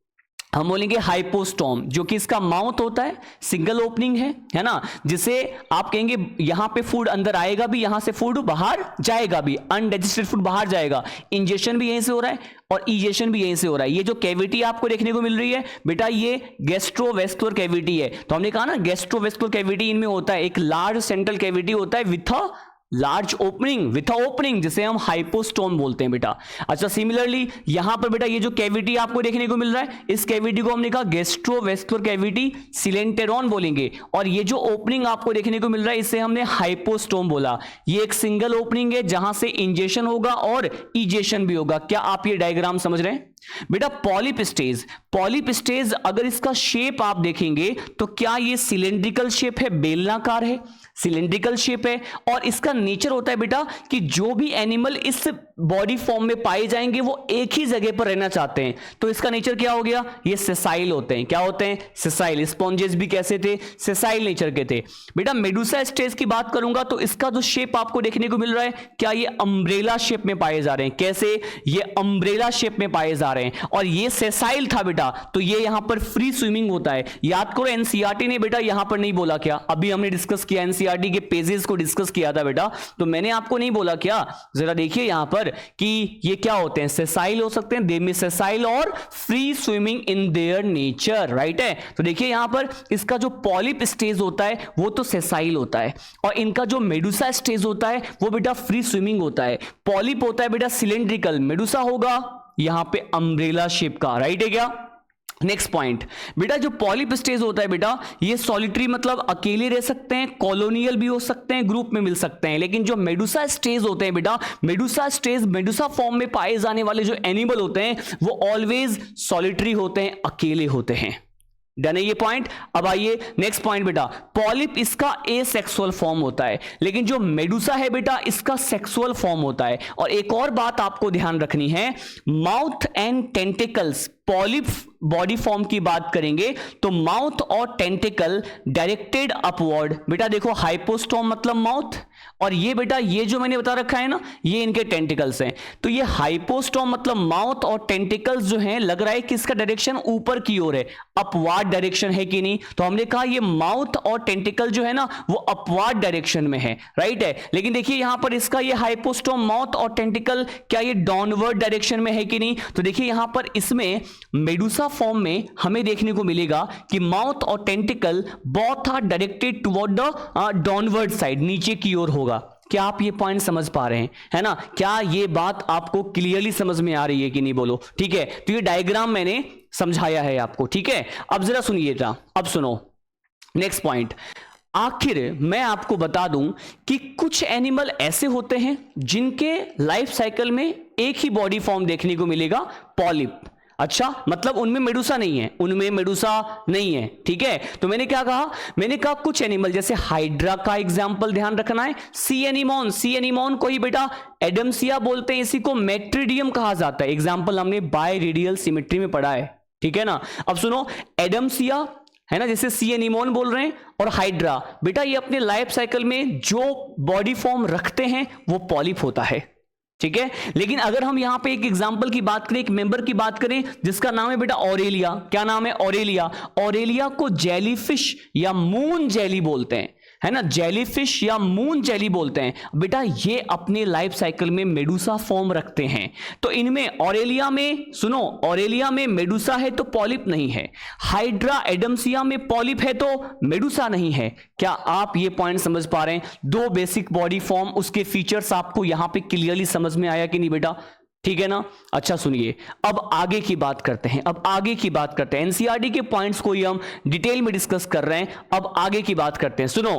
हम बोलेंगे हाइपोस्टोम, जो कि इसका माउथ होता है, सिंगल ओपनिंग है ना, जिसे आप कहेंगे यहां पे फूड अंदर आएगा भी, यहां से फूड बाहर जाएगा भी, अनडाइजेस्टेड फूड बाहर जाएगा। इंजेक्शन भी यहीं से हो रहा है और इजेशन भी यहीं से हो रहा है। ये जो कैविटी आपको देखने को मिल रही है बेटा, ये गैस्ट्रोवेस्कुलर कैविटी है। तो हमने कहा ना गैस्ट्रोवेस्कुलर कैविटी इनमें होता है, एक लार्ज सेंट्रल कैविटी होता है with a large opening, with opening, जिसे हम हाइपोस्टोम बोलते हैं बेटा। अच्छा सिमिलरली यहां पर बेटा ये जो कैविटी आपको देखने को मिल रहा है, इस कैविटी को हमने कहा गैस्ट्रोवेस्कुलर कैविटी, सिलेंटेरॉन बोलेंगे। और ये जो ओपनिंग आपको देखने को मिल रहा है, इसे हमने हाइपोस्टोम बोला। ये एक सिंगल ओपनिंग है जहां से इंजेशन होगा और इजेशन भी होगा। क्या आप ये डायग्राम समझ रहे हैं बेटा? पॉलिप स्टेज अगर इसका शेप आप देखेंगे तो क्या ये सिलेंड्रिकल शेप है, बेलनाकार है, सिलेंड्रिकल शेप है। और इसका नेचर होता है बेटा कि जो भी एनिमल इस बॉडी फॉर्म में पाए जाएंगे वो एक ही जगह पर रहना चाहते हैं। तो इसका नेचर क्या हो गया? ये सेसाइल होते हैं। क्या होते हैं? सेसाइल। स्पॉन्जेस भी कैसे थे? सेसाइल नेचर के थे बेटा। मेडुसा स्टेज की बात करूंगा तो इसका जो शेप आपको देखने को मिल रहा है, क्या ये अम्ब्रेला शेप में पाए जा रहे हैं? कैसे? ये अम्ब्रेला शेप में पाए जा रहे हैं। और ये सेसाइल था बेटा, तो ये यहां पर फ्री स्विमिंग होता है। याद करो एनसीईआरटी ने बेटा यहां पर नहीं बोला, क्या अभी हमने डिस्कस किया, एनसीईआरटी के पेजेस को डिस्कस किया था बेटा, तो मैंने आपको नहीं बोला क्या? जरा देखिए यहां पर कि ये क्या होते हैं, सेसाइल हो सकते हैं, देमी सेसाइल और free swimming in their nature, right है। तो देखिए यहां पर इसका जो पॉलिप स्टेज होता है वो तो सेसाइल होता है, और इनका जो मेडुसा स्टेज होता है वो बेटा फ्री स्विमिंग होता है। पॉलिप होता है बेटा सिलेंड्रिकल, मेडुसा होगा यहां पे अम्ब्रेला शेप का, राइट है क्या? नेक्स्ट पॉइंट बेटा, जो पॉलिप स्टेज होता है बेटा, ये सॉलिटरी मतलब अकेले रह सकते हैं, कॉलोनियल भी हो सकते हैं, ग्रुप में मिल सकते हैं। लेकिन जो मेडुसा स्टेज होते हैं बेटा, मेडुसा स्टेज, मेडुसा फॉर्म में पाए जाने वाले जो एनिमल होते हैं वो ऑलवेज सॉलिटरी होते हैं, अकेले होते हैं। डन है ये पॉइंट। अब आइए नेक्स्ट पॉइंट बेटा, पॉलिप इसका एसेक्सुअल फॉर्म होता है, लेकिन जो मेडुसा है बेटा इसका सेक्सुअल फॉर्म होता है। और एक और बात आपको ध्यान रखनी है, mouth and tentacles polyp body form की बात करेंगे तो माउथ और टेंटिकल डायरेक्टेड अपवर्ड। बेटा देखो हाइपोस्टोम मतलब माउथ, और ये बेटा ये जो मैंने बता रखा है ना, ये इनके टेंटिकल्स हैं। तो ये हाइपोस्टोम मतलब माउथ और टेंटिकल्स जो हैं, लग रहा है कि इसका डायरेक्शन ऊपर की ओर है, अपवार्ड डायरेक्शन है कि नहीं। तो हमने कहा ये माउथ और टेंटिकल जो है ना वो अपवार्ड डायरेक्शन में है, राइट है। लेकिन देखिए यहां पर इसका ये हाइपोस्टोम माउथ और टेंटिकल क्या ये डाउनवर्ड डायरेक्शन में है कि नहीं। तो देखिए यहां पर इसमें मेडुसा फॉर्म में हमें देखने को मिलेगा कि माउथ और tentacle both are directed toward the downward side, नीचे की ओर होगा। क्या आप ये पॉइंट समझ पा रहे हैं, है ना? क्या ये बात आपको क्लियरली समझ में आ रही है कि नहीं, बोलो। ठीक है, तो ये डायग्राम मैंने समझाया है आपको, ठीक है। अब जरा सुनिएगा, अब सुनो नेक्स्ट पॉइंट। आखिर मैं आपको बता दूं कि कुछ एनिमल ऐसे होते हैं जिनके लाइफ साइकिल में एक ही बॉडी फॉर्म देखने को मिलेगा, पॉलिप। अच्छा, मतलब उनमें मेडुसा नहीं है, उनमें मेडुसा नहीं है, ठीक है। तो मैंने क्या कहा, मैंने कहा कुछ एनिमल, जैसे हाइड्रा का एग्जांपल ध्यान रखना है, सी एनीमोन, सी एनीमोन को ही बेटा एडम्सिया बोलते हैं, इसी को मेट्रिडियम कहा जाता है। एग्जांपल हमने बाय रेडियल सिमेट्री में पढ़ा है, ठीक है ना। अब सुनो, एडम्सिया है ना, जैसे सी एनीमोन बोल रहे हैं, और हाइड्रा, बेटा ये अपने लाइफ साइकिल में जो बॉडी फॉर्म रखते हैं वो पॉलिप होता है, ठीक है। लेकिन अगर हम यहां पे एक एग्जांपल की बात करें, एक मेंबर की बात करें जिसका नाम है बेटा ऑरेलिया। क्या नाम है? ऑरेलिया। ऑरेलिया को जेलीफिश या मून जेली बोलते हैं, है ना, जेलीफिश या मून जेली बोलते हैं। बेटा ये अपने लाइफ साइकिल में मेडुसा फॉर्म रखते हैं। तो इनमें ऑरेलिया में, सुनो, ऑरेलिया में मेडुसा है तो पॉलिप नहीं है, हाइड्रा एडम्सिया में पॉलिप है तो मेडुसा नहीं है। क्या आप ये पॉइंट समझ पा रहे हैं? दो बेसिक बॉडी फॉर्म, उसके फीचर्स आपको यहां पे क्लियरली समझ में आया कि नहीं बेटा? ठीक है ना। अच्छा सुनिए, अब आगे की बात करते हैं, अब आगे की बात करते हैं। एनसीईआरटी के पॉइंट्स को ही हम डिटेल में डिस्कस कर रहे हैं, अब आगे की बात करते हैं। सुनो,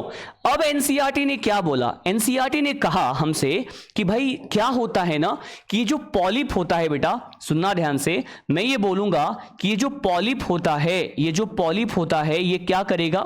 अब एनसीईआरटी ने क्या बोला, एनसीईआरटी ने कहा हमसे कि भाई क्या होता है ना कि जो पॉलिप होता है, बेटा सुनना ध्यान से, मैं ये बोलूंगा कि ये जो पॉलिप होता है, ये जो पॉलिप होता है ये क्या करेगा,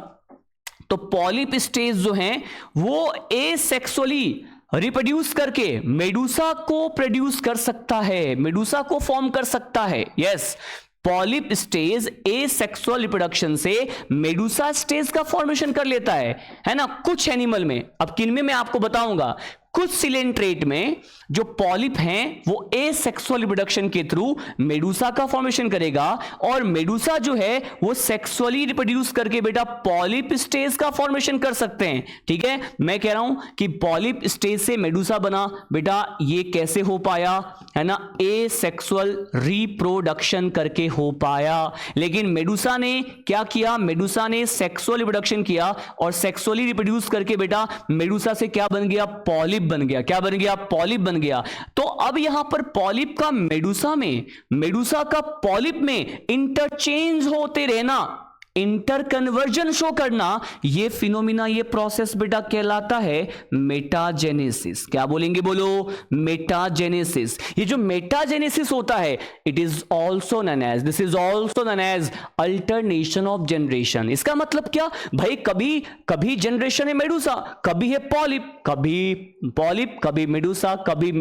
तो पॉलिप स्टेज जो है वो एसेक्सुअली रिप्रोड्यूस करके मेडुसा को प्रोड्यूस कर सकता है, मेडुसा को फॉर्म कर सकता है। Yes, polyp stage asexual reproduction से मेडुसा स्टेज का फॉर्मेशन कर लेता है ना, कुछ एनिमल में। अब किन में मैं आपको बताऊंगा, कुछ सिलेंट्रेट में जो पॉलिप हैं वो एसेक्सुअल रिप्रोडक्शन के थ्रू मेडुसा का फॉर्मेशन करेगा, और मेडुसा जो है वो सेक्सुअली रिप्रोड्यूस करके बेटा पॉलिप स्टेज का फॉर्मेशन कर सकते हैं। ठीक है, मैं कह रहा हूं कि पॉलिप स्टेज से मेडुसा बना, बेटा ये कैसे हो पाया, है ना, एसेक्सुअल रिप्रोडक्शन करके हो पाया। लेकिन मेडुसा ने क्या किया, मेडुसा ने सेक्सुअल रिप्रोडक्शन किया, और सेक्सुअली रिप्रोड्यूस करके बेटा मेडुसा से क्या बन गया, पॉलिप बन गया। क्या बन गया, पॉलिप बन गया। तो अब यहां पर पॉलिप का मेडुसा में, मेडुसा का पॉलिप में इंटरचेंज होते रहना, इंटरकन्वर्जन शो करना, ये फिनोमिना, ये प्रोसेस बेटा कहलाता है मेटाजेनेसिस। क्या बोलेंगे, बोलो, मेटाजेनेसिस। ये जो मेटाजेनेसिस होता है, it is also known as, this is also known as alternation of generation. इसका मतलब क्या भाई, कभी कभी जनरेशन है मेडुसा, कभी है पॉलिप, कभी पॉलिप कभी मेडुसा, कभी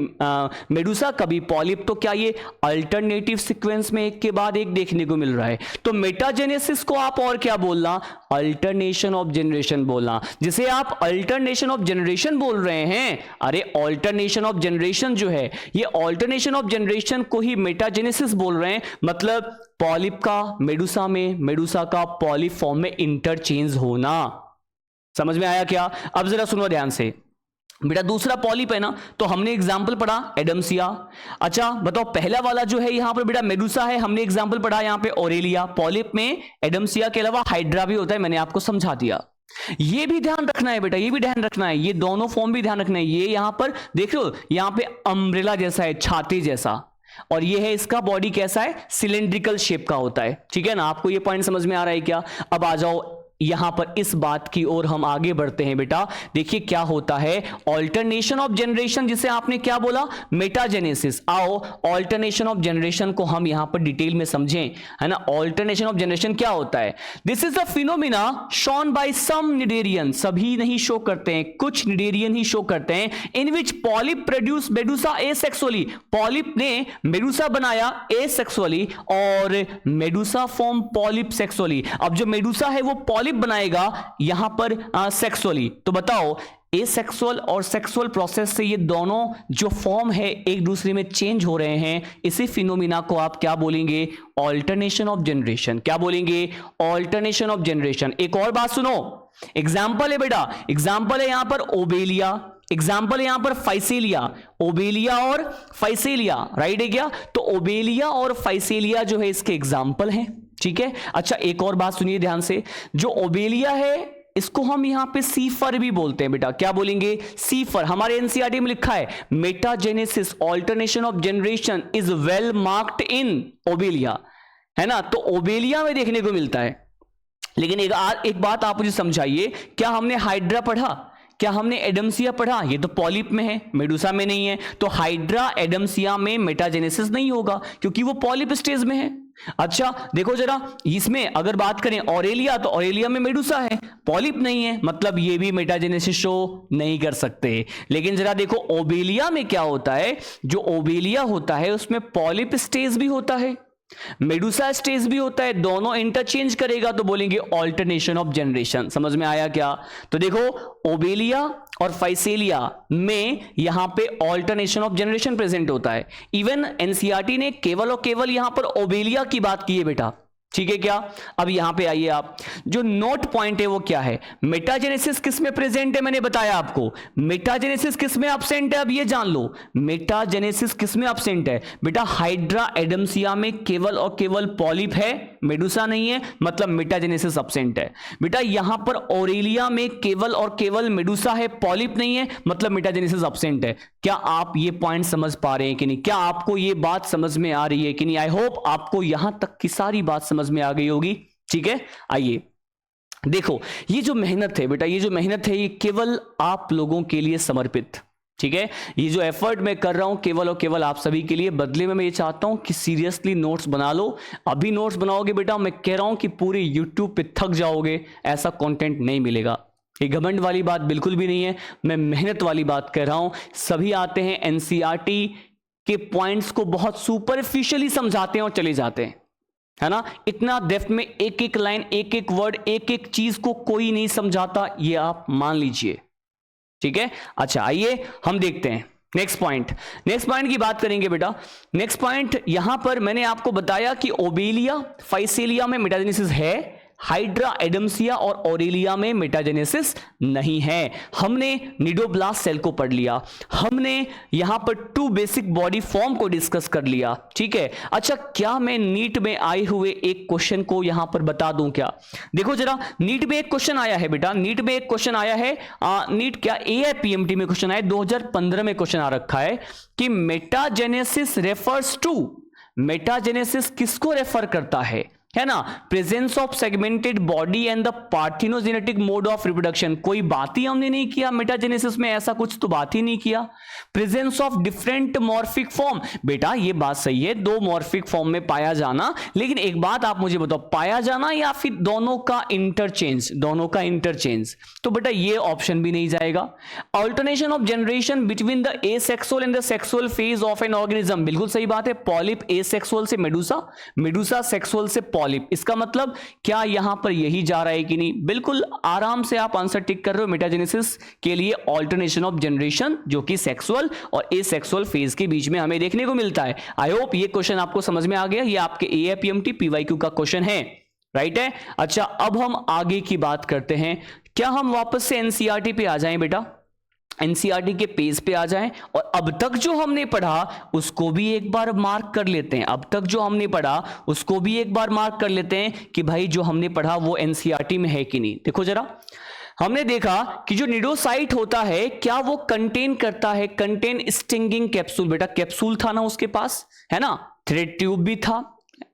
मेडुसा कभी पॉलिप। तो क्या ये अल्टरनेटिव सीक्वेंस में एक के बाद एक देखने को मिल रहा है। तो मेटाजेनेसिस को आप और क्या बोलना, अल्टरनेशन ऑफ जनरेशन बोलना। जिसे आप अल्टरनेशन ऑफ जनरेशन बोल रहे हैं, अरे अल्टरनेशन ऑफ जनरेशन जो है, ये अल्टरनेशन ऑफ जनरेशन को ही मेटाजेनेसिस बोल रहे हैं। मतलब पॉलिप का मेडुसा में, मेडुसा का पॉलिप फॉर्म में इंटरचेंज होना। समझ में आया क्या? अब जरा सुनो ध्यान से बेटा, दूसरा पॉलिप है ना, तो हमने एग्जांपल पढ़ा एडम्सिया। अच्छा बताओ, पहला वाला जो है यहां पर बेटा मेडुसा है, हमने एग्जांपल पढ़ा यहां पे ऑरेलिया। पॉलिप में एडम्सिया के अलावा हाइड्रा भी होता है, मैंने आपको समझा दिया। ये भी ध्यान रखना है बेटा, ये भी ध्यान रखना है, ये दोनों फॉर्म भी ध्यान रखना है। ये यहां पर देख लो, यहां पे अम्ब्रेला जैसा है, छाती जैसा, और ये है इसका बॉडी कैसा है, सिलेंड्रिकल शेप का होता है। ठीक है ना, आपको ये पॉइंट समझ में आ रहा है क्या? अब आ जाओ यहां पर इस बात की ओर हम आगे बढ़ते हैं बेटा। देखिए क्या होता है ऑल्टरनेशन ऑफ जनरेशन, जिसे आपने क्या बोला, मेटाजेनेसिस। आओ ऑल्टरनेशन ऑफ जनरेशन को हम यहां पर डिटेल में समझें, है ना। ऑल्टरनेशन ऑफ जनरेशन क्या होता है? This is the phenomena shown by some cnidarian, सभी नहीं शो करते हैं, कुछ निडेरियन ही शो करते हैं, in which polyp produce medusa asexually, polyp ने मेडुसा बनाया एसेक्सुअली और मेडुसा फॉर्म पॉलिप सेक्सुअली। अब जो मेडुसा है वो पॉलिप बनाएगा यहां पर सेक्सुअली। तो बताओ एसेक्सुअल और सेक्सुअल प्रोसेस से ये दोनों जो फॉर्म है एक दूसरे में चेंज हो रहे हैं, इसी फिनोमिना को आप क्या बोलेंगे? Alternation of generation. क्या बोलेंगे? Alternation of generation. एक और बात सुनो, एग्जाम्पल है बेटा, एग्जाम्पल है यहां पर ओबेलिया, एग्जाम्पल है यहां पर फाइसेलिया, ओबेलिया और फाइसेलिया, राइट है क्या? तो ओबेलिया और फाइसेलिया जो है इसके एग्जाम्पल हैं, ठीक है। अच्छा एक और बात सुनिए ध्यान से, जो ओबेलिया है इसको हम यहां पे सीफर भी बोलते हैं बेटा। क्या बोलेंगे? सीफर। हमारे एनसीईआरटी में लिखा है metagenesis alternation of generation is well marked in Obelia, है ना। तो ओबेलिया में देखने को मिलता है। लेकिन एक बात आप मुझे समझाइए, क्या हमने हाइड्रा पढ़ा? क्या हमने एडम्सिया पढ़ा? ये तो पॉलिप में है, मेडुसा में नहीं है। तो हाइड्रा एडम्सिया में मेटाजेनेसिस नहीं होगा क्योंकि वो पॉलिप स्टेज में है। अच्छा देखो जरा, इसमें अगर बात करें ऑरेलिया, तो ऑरेलिया में मेडुसा है, पॉलिप नहीं है, मतलब ये भी मेटाजेनेसिस शो नहीं कर सकते। लेकिन जरा देखो ओबेलिया में क्या होता है, जो ओबेलिया होता है उसमें पॉलिप स्टेज भी होता है, मेडुसा स्टेज भी होता है, दोनों इंटरचेंज करेगा तो बोलेंगे ऑल्टरनेशन ऑफ जनरेशन। समझ में आया क्या? तो देखो ओबेलिया और फाइसेलिया में यहां पे ऑल्टरनेशन ऑफ जनरेशन प्रेजेंट होता है। इवन एनसीईआरटी ने केवल और केवल यहां पर ओबेलिया की बात की है बेटा, ठीक है क्या। अब यहां पे आइए आप, जो नोट पॉइंट है वो क्या है, मेटाजेनेसिस किस में प्रेजेंट है, मैंने बताया आपको मेटाजेनेसिस किस में एब्सेंट है, अब ये जान लो मेटाजेनेसिस किस में एब्सेंट है बेटा, हाइड्रा एडम्सिया में केवल और केवल पॉलिप है, मेडुसा नहीं है, मतलब मेटाजेनेसिस एब्सेंट है बेटा। यहां पर ओरेलिया में केवल और केवल मेडुसा है, पॉलिप नहीं है, मतलब मेटाजेनेसिस एब्सेंट है। क्या आप ये पॉइंट समझ पा रहे हैं कि नहीं? क्या आपको ये बात समझ में आ रही है कि नहीं? आई होप आपको यहां तक की सारी बात समझ में आ गई होगी, ठीक है। आइए देखो, ये जो मेहनत है बेटा, ये जो मेहनत है ये केवल आप लोगों के लिए समर्पित, ठीक है। ये जो एफर्ट मैं कर रहा हूं केवल और केवल आप सभी के लिए, बदले में मैं ये चाहता हूं कि सीरियसली नोट्स बना लो। अभी नोट्स बनाओगे बेटा, मैं कह रहा हूं कि पूरे यूट्यूब पे थक जाओगे, ऐसा कंटेंट नहीं मिलेगा। ये घमंड वाली बात बिल्कुल भी नहीं है, मैं मेहनत वाली बात कर रहा हूं। सभी आते हैं एनसीईआरटी के पॉइंट्स को बहुत सुपरफिशियली समझाते हैं और चले जाते हैं, है ना। इतना डेप्थ में एक एक लाइन, एक एक वर्ड, एक एक चीज को कोई नहीं समझाता, ये आप मान लीजिए, ठीक है। अच्छा आइए हम देखते हैं नेक्स्ट पॉइंट। नेक्स्ट पॉइंट की बात करेंगे बेटा। नेक्स्ट पॉइंट यहां पर मैंने आपको बताया कि ओबेलिया फाइसेलिया में मेटाजेनेसिस है, हाइड्रा एडम्सिया और ओरेलिया में मेटाजेनेसिस नहीं है। हमने निडोब्लास्ट सेल को पढ़ लिया, हमने यहां पर 2 बेसिक बॉडी फॉर्म को डिस्कस कर लिया, ठीक है। अच्छा क्या मैं नीट में आए हुए एक क्वेश्चन को यहां पर बता दूं क्या? देखो जरा, नीट में एक क्वेश्चन आया है बेटा, नीट में एक क्वेश्चन आया है, नीट क्या एआईपीएमटी में क्वेश्चन आया, 2015 में क्वेश्चन आ रखा है कि मेटाजेनेसिस रेफर्स टू, मेटाजेनेसिस किसको रेफर करता है ना, presence of segmented body and the parthenogenetic mode of reproduction. कोई बात ही हमने नहीं किया मेटाजेनेसिस में, ऐसा कुछ तो बात ही नहीं किया। Presence of different morphic form, बेटा ये बात सही है, 2 मॉर्फिक फॉर्म में पाया जाना, लेकिन एक बात आप मुझे बताओ, पाया जाना या फिर दोनों का इंटरचेंज, दोनों का इंटरचेंज, तो बेटा ये ऑप्शन भी नहीं जाएगा। Alternation of generation between the asexual and the sexual phase of an organism, बिल्कुल सही बात है। पॉलिप एसेक्सुअल से मेडुसा, मेडुसा सेक्सुअल से पॉलिप, इसका मतलब क्या यहां पर यही जा रहा है कि नहीं? बिल्कुल आराम से आप आंसर टिक कर रहे हो। मेटाजेनेसिस के लिए ऑल्टरनेशन ऑफ जनरेशन जो कि सेक्सुअल और एसेक्सुअल फेज के बीच में हमें देखने को मिलता है। आई होप ये क्वेश्चन आपको समझ में आ गया, ये आपके एआईपीएमटी पीवाईक्यू का क्वेश्चन है, राइट है। अच्छा अब हम आगे की बात करते हैं। क्या हम वापस से एनसीईआरटी पे आ जाएं बेटा, एनसीईआरटी के पेज पे आ जाएं और अब तक जो हमने पढ़ा उसको भी एक बार मार्क कर लेते हैं। अब तक जो हमने पढ़ा उसको भी एक बार मार्क कर लेते हैं कि भाई जो हमने पढ़ा वो एनसीईआरटी में है कि नहीं। देखो जरा, हमने देखा कि जो निडोसाइट होता है क्या वो कंटेन करता है, कंटेन स्टिंगिंग कैप्सूल, बेटा कैप्सूल था ना उसके पास, है ना, थ्रेड ट्यूब भी था,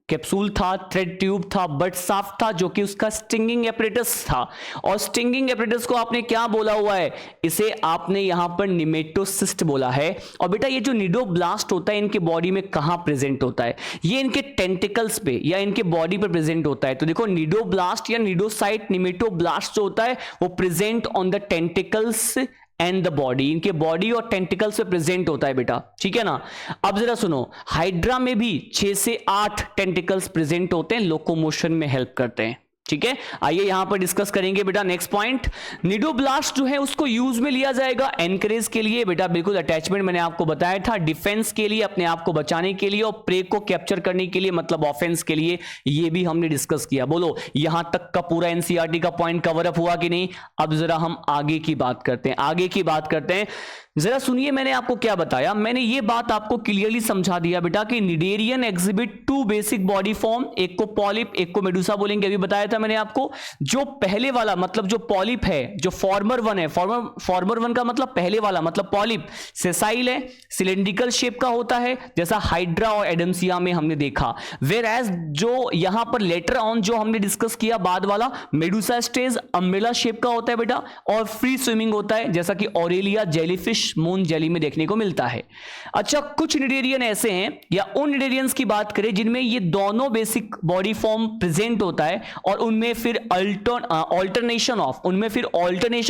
कैप्सूल था, थ्रेड ट्यूब था, बट साफ था, जो कि उसका स्टिंगिंग एपरेटस था। और स्टिंगिंग एपरेटस को आपने क्या बोला हुआ है, इसे आपने यहां पर निमेटोसिस्ट बोला है। और बेटा ये जो निडोब्लास्ट होता है इनके बॉडी में कहां प्रेजेंट होता है, ये इनके टेंटिकल्स पे या इनके बॉडी पर प्रेजेंट होता है। तो देखो निडोब्लास्ट या निडोसाइट निमेटोब्लास्ट जो होता है वो present on the tentacles and the body, इनके बॉडी और टेंटिकल्स पे प्रेजेंट होता है बेटा, ठीक है ना। अब जरा सुनो, हाइड्रा में भी 6 से 8 टेंटिकल्स प्रेजेंट होते हैं, लोकोमोशन में हेल्प करते हैं, ठीक है। आइए यहां पर डिस्कस करेंगे बेटा नेक्स्ट पॉइंट। निडोब्लास्ट जो है उसको यूज में लिया जाएगा एनकरेज के लिए बेटा, बिल्कुल अटैचमेंट मैंने आपको बताया था, डिफेंस के लिए, अपने आप को बचाने के लिए, और प्रे को कैप्चर करने के लिए, मतलब ऑफेंस के लिए, ये भी हमने डिस्कस किया। बोलो यहां तक का पूरा एनसीईआरटी का पॉइंट कवर अप हुआ कि नहीं। अब जरा हम आगे की बात करते हैं, आगे की बात करते हैं। जरा सुनिए, मैंने आपको क्या बताया, मैंने ये बात आपको क्लियरली समझा दिया बेटा कि cnidarian exhibit 2 basic body form, एक को पॉलिप एक को मेडुसा बोलेंगे, अभी बताया था मैंने आपको। जो पहले वाला मतलब जो पॉलिप है, जो फॉर्मर वन है, फॉर्मर वन का मतलब पहले वाला मतलब पॉलिप, सेसाइल है, सिलेंड्रिकल शेप का होता है, जैसा हाइड्रा और एडम्सिया में हमने देखा। वेयर एज जो यहां पर लेटर ऑन जो हमने डिस्कस किया बाद वाला मेडुसा स्टेज अम्ब्रेला शेप का होता है बेटा, और फ्री स्विमिंग होता है, जैसा कि ऑरेलिया जेलीफिश मून जेली में देखने को मिलता है। अच्छा, कुछ निडेरियन ऐसे हैं या उन निडेरियंस की बात करें जिनमें ये दोनों बेसिक बॉडी फॉर्म प्रेजेंट होता है, और उनमें फिर अल्टरनेशन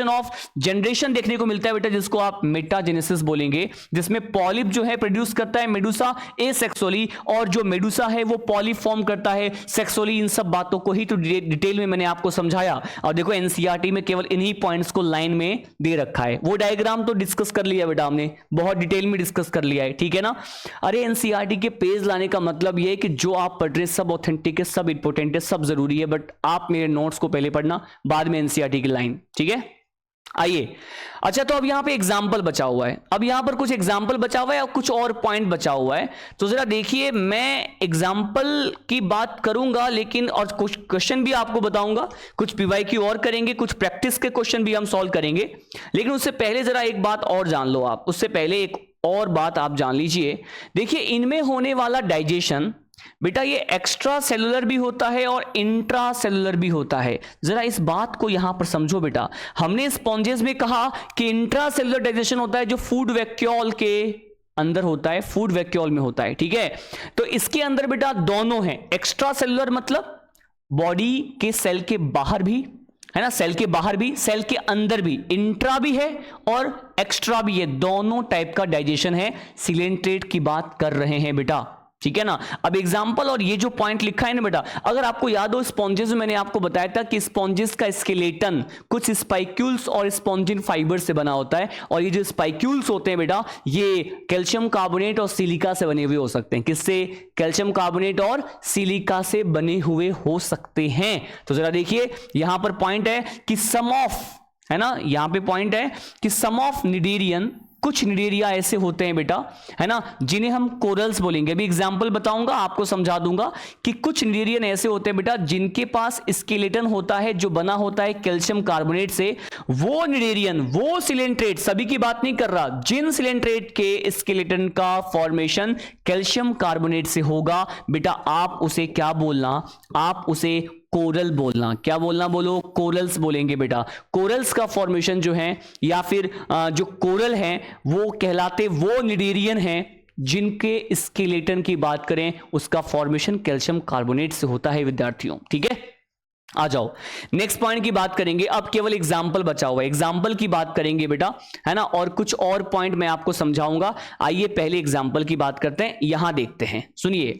ऑफ जनरेशन देखने को मिलता है बेटा, जिसको आप मेटाजेनेसिस बोलेंगे, जिसमें पॉलिप जो है प्रोड्यूस करता है मेडुसा एसेक्सुअली, और जो मेडुसा है वो पॉलिप फॉर्म करता है सेक्सुअली। इन सब बातों को ही तो डिटेल में मैंने आपको समझाया, और देखो एनसीईआरटी में केवल इन्हीं पॉइंट्स को लाइन में दे रखा है। वो डायग्राम तो डिस्कस कर लिया बेटा हमने, बहुत डिटेल में डिस्कस कर लिया है, ठीक है ना। अरे एनसीईआरटी के पेज लाने का मतलब ये है कि जो आप पढ़ रहे हैं सब ऑथेंटिक है, सब इंपॉर्टेंट है, सब जरूरी है, बट आप मेरे नोट्स को पहले पढ़ना, बाद में एनसीईआरटी की लाइन, ठीक है। आइए, अच्छा तो अब यहां पे एग्जाम्पल बचा हुआ है, अब यहां पर कुछ एग्जाम्पल बचा हुआ है और कुछ और पॉइंट बचा हुआ है। तो जरा देखिए, मैं एग्जाम्पल की बात करूंगा लेकिन, और कुछ क्वेश्चन भी आपको बताऊंगा, कुछ पीवाईक्यू और करेंगे, कुछ प्रैक्टिस के क्वेश्चन भी हम सॉल्व करेंगे। लेकिन उससे पहले जरा एक बात और जान लो आप, उससे पहले एक और बात आप जान लीजिए। देखिए, इनमें होने वाला डाइजेशन बेटा ये एक्स्ट्रा सेलुलर भी होता है और इंट्रा सेलुलर भी होता है। जरा इस बात को यहां पर समझो बेटा, हमने स्पॉन्जेस में कहा कि इंट्रा सेलुलर डाइजेशन होता है जो फूड वैक्यूल के अंदर होता है, फूड वैक्यूल में होता है, ठीक है। तो इसके अंदर बेटा दोनों हैं, एक्स्ट्रा सेलुलर मतलब बॉडी के सेल के बाहर भी है ना, सेल के बाहर भी, सेल के अंदर भी, इंट्रा भी है और एक्स्ट्रा भी है, दोनों टाइप का डाइजेशन है। सिलेंट्रेट की बात कर रहे हैं बेटा, ठीक है ना। अब एग्जाम्पल और ये जो पॉइंट लिखा है ना बेटा, अगर आपको याद हो स्पॉन्जेस में मैंने आपको बताया था कि स्पॉन्जेस का स्केलेटन कुछ स्पाइक्यूल्स और स्पॉन्जिन फाइबर से बना होता है, और ये जो स्पाइक्यूल्स होते हैं बेटा ये कैल्शियम कार्बोनेट और सिलिका से बने हुए हो सकते हैं। किससे? कैल्शियम कार्बोनेट और सिलिका से बने हुए हो सकते हैं। तो जरा देखिए, यहां पर पॉइंट है कि सम ऑफ, है ना, यहां पे पॉइंट है कि सम ऑफ निडेरियन, कुछ निडेरिया ऐसे होते हैं बेटा, है ना, जिन्हें हम कोरल्स बोलेंगे। अभी एग्जांपल बताऊंगा, आपको समझा दूंगा कि कुछ निडेरियन ऐसे होते हैं बेटा जिनके पास स्केलेटन होता है जो बना होता है कैल्शियम कार्बोनेट से। वो निडेरियन, वो सिलेंट्रेट, सभी की बात नहीं कर रहा, जिन सिलेंट्रेट के स्केलेटन का फॉर्मेशन कैल्शियम कार्बोनेट से होगा बेटा, आप उसे क्या बोलना, आप उसे कोरल बोलना। क्या बोलना? बोलो, कोरल्स बोलेंगे बेटा। कोरल्स का फॉर्मेशन जो है या फिर जो कोरल है वो कहलाते वो निडेरियन है जिनके स्केलेटन की बात करें उसका फॉर्मेशन कैल्शियम कार्बोनेट से होता है विद्यार्थियों, ठीक है। आ जाओ नेक्स्ट पॉइंट की बात करेंगे। अब केवल एग्जाम्पल बचा हुआ है, एग्जाम्पल की बात करेंगे बेटा, है ना, और कुछ और पॉइंट मैं आपको समझाऊंगा। आइए पहले एग्जाम्पल की बात करते हैं, यहां देखते हैं, सुनिए।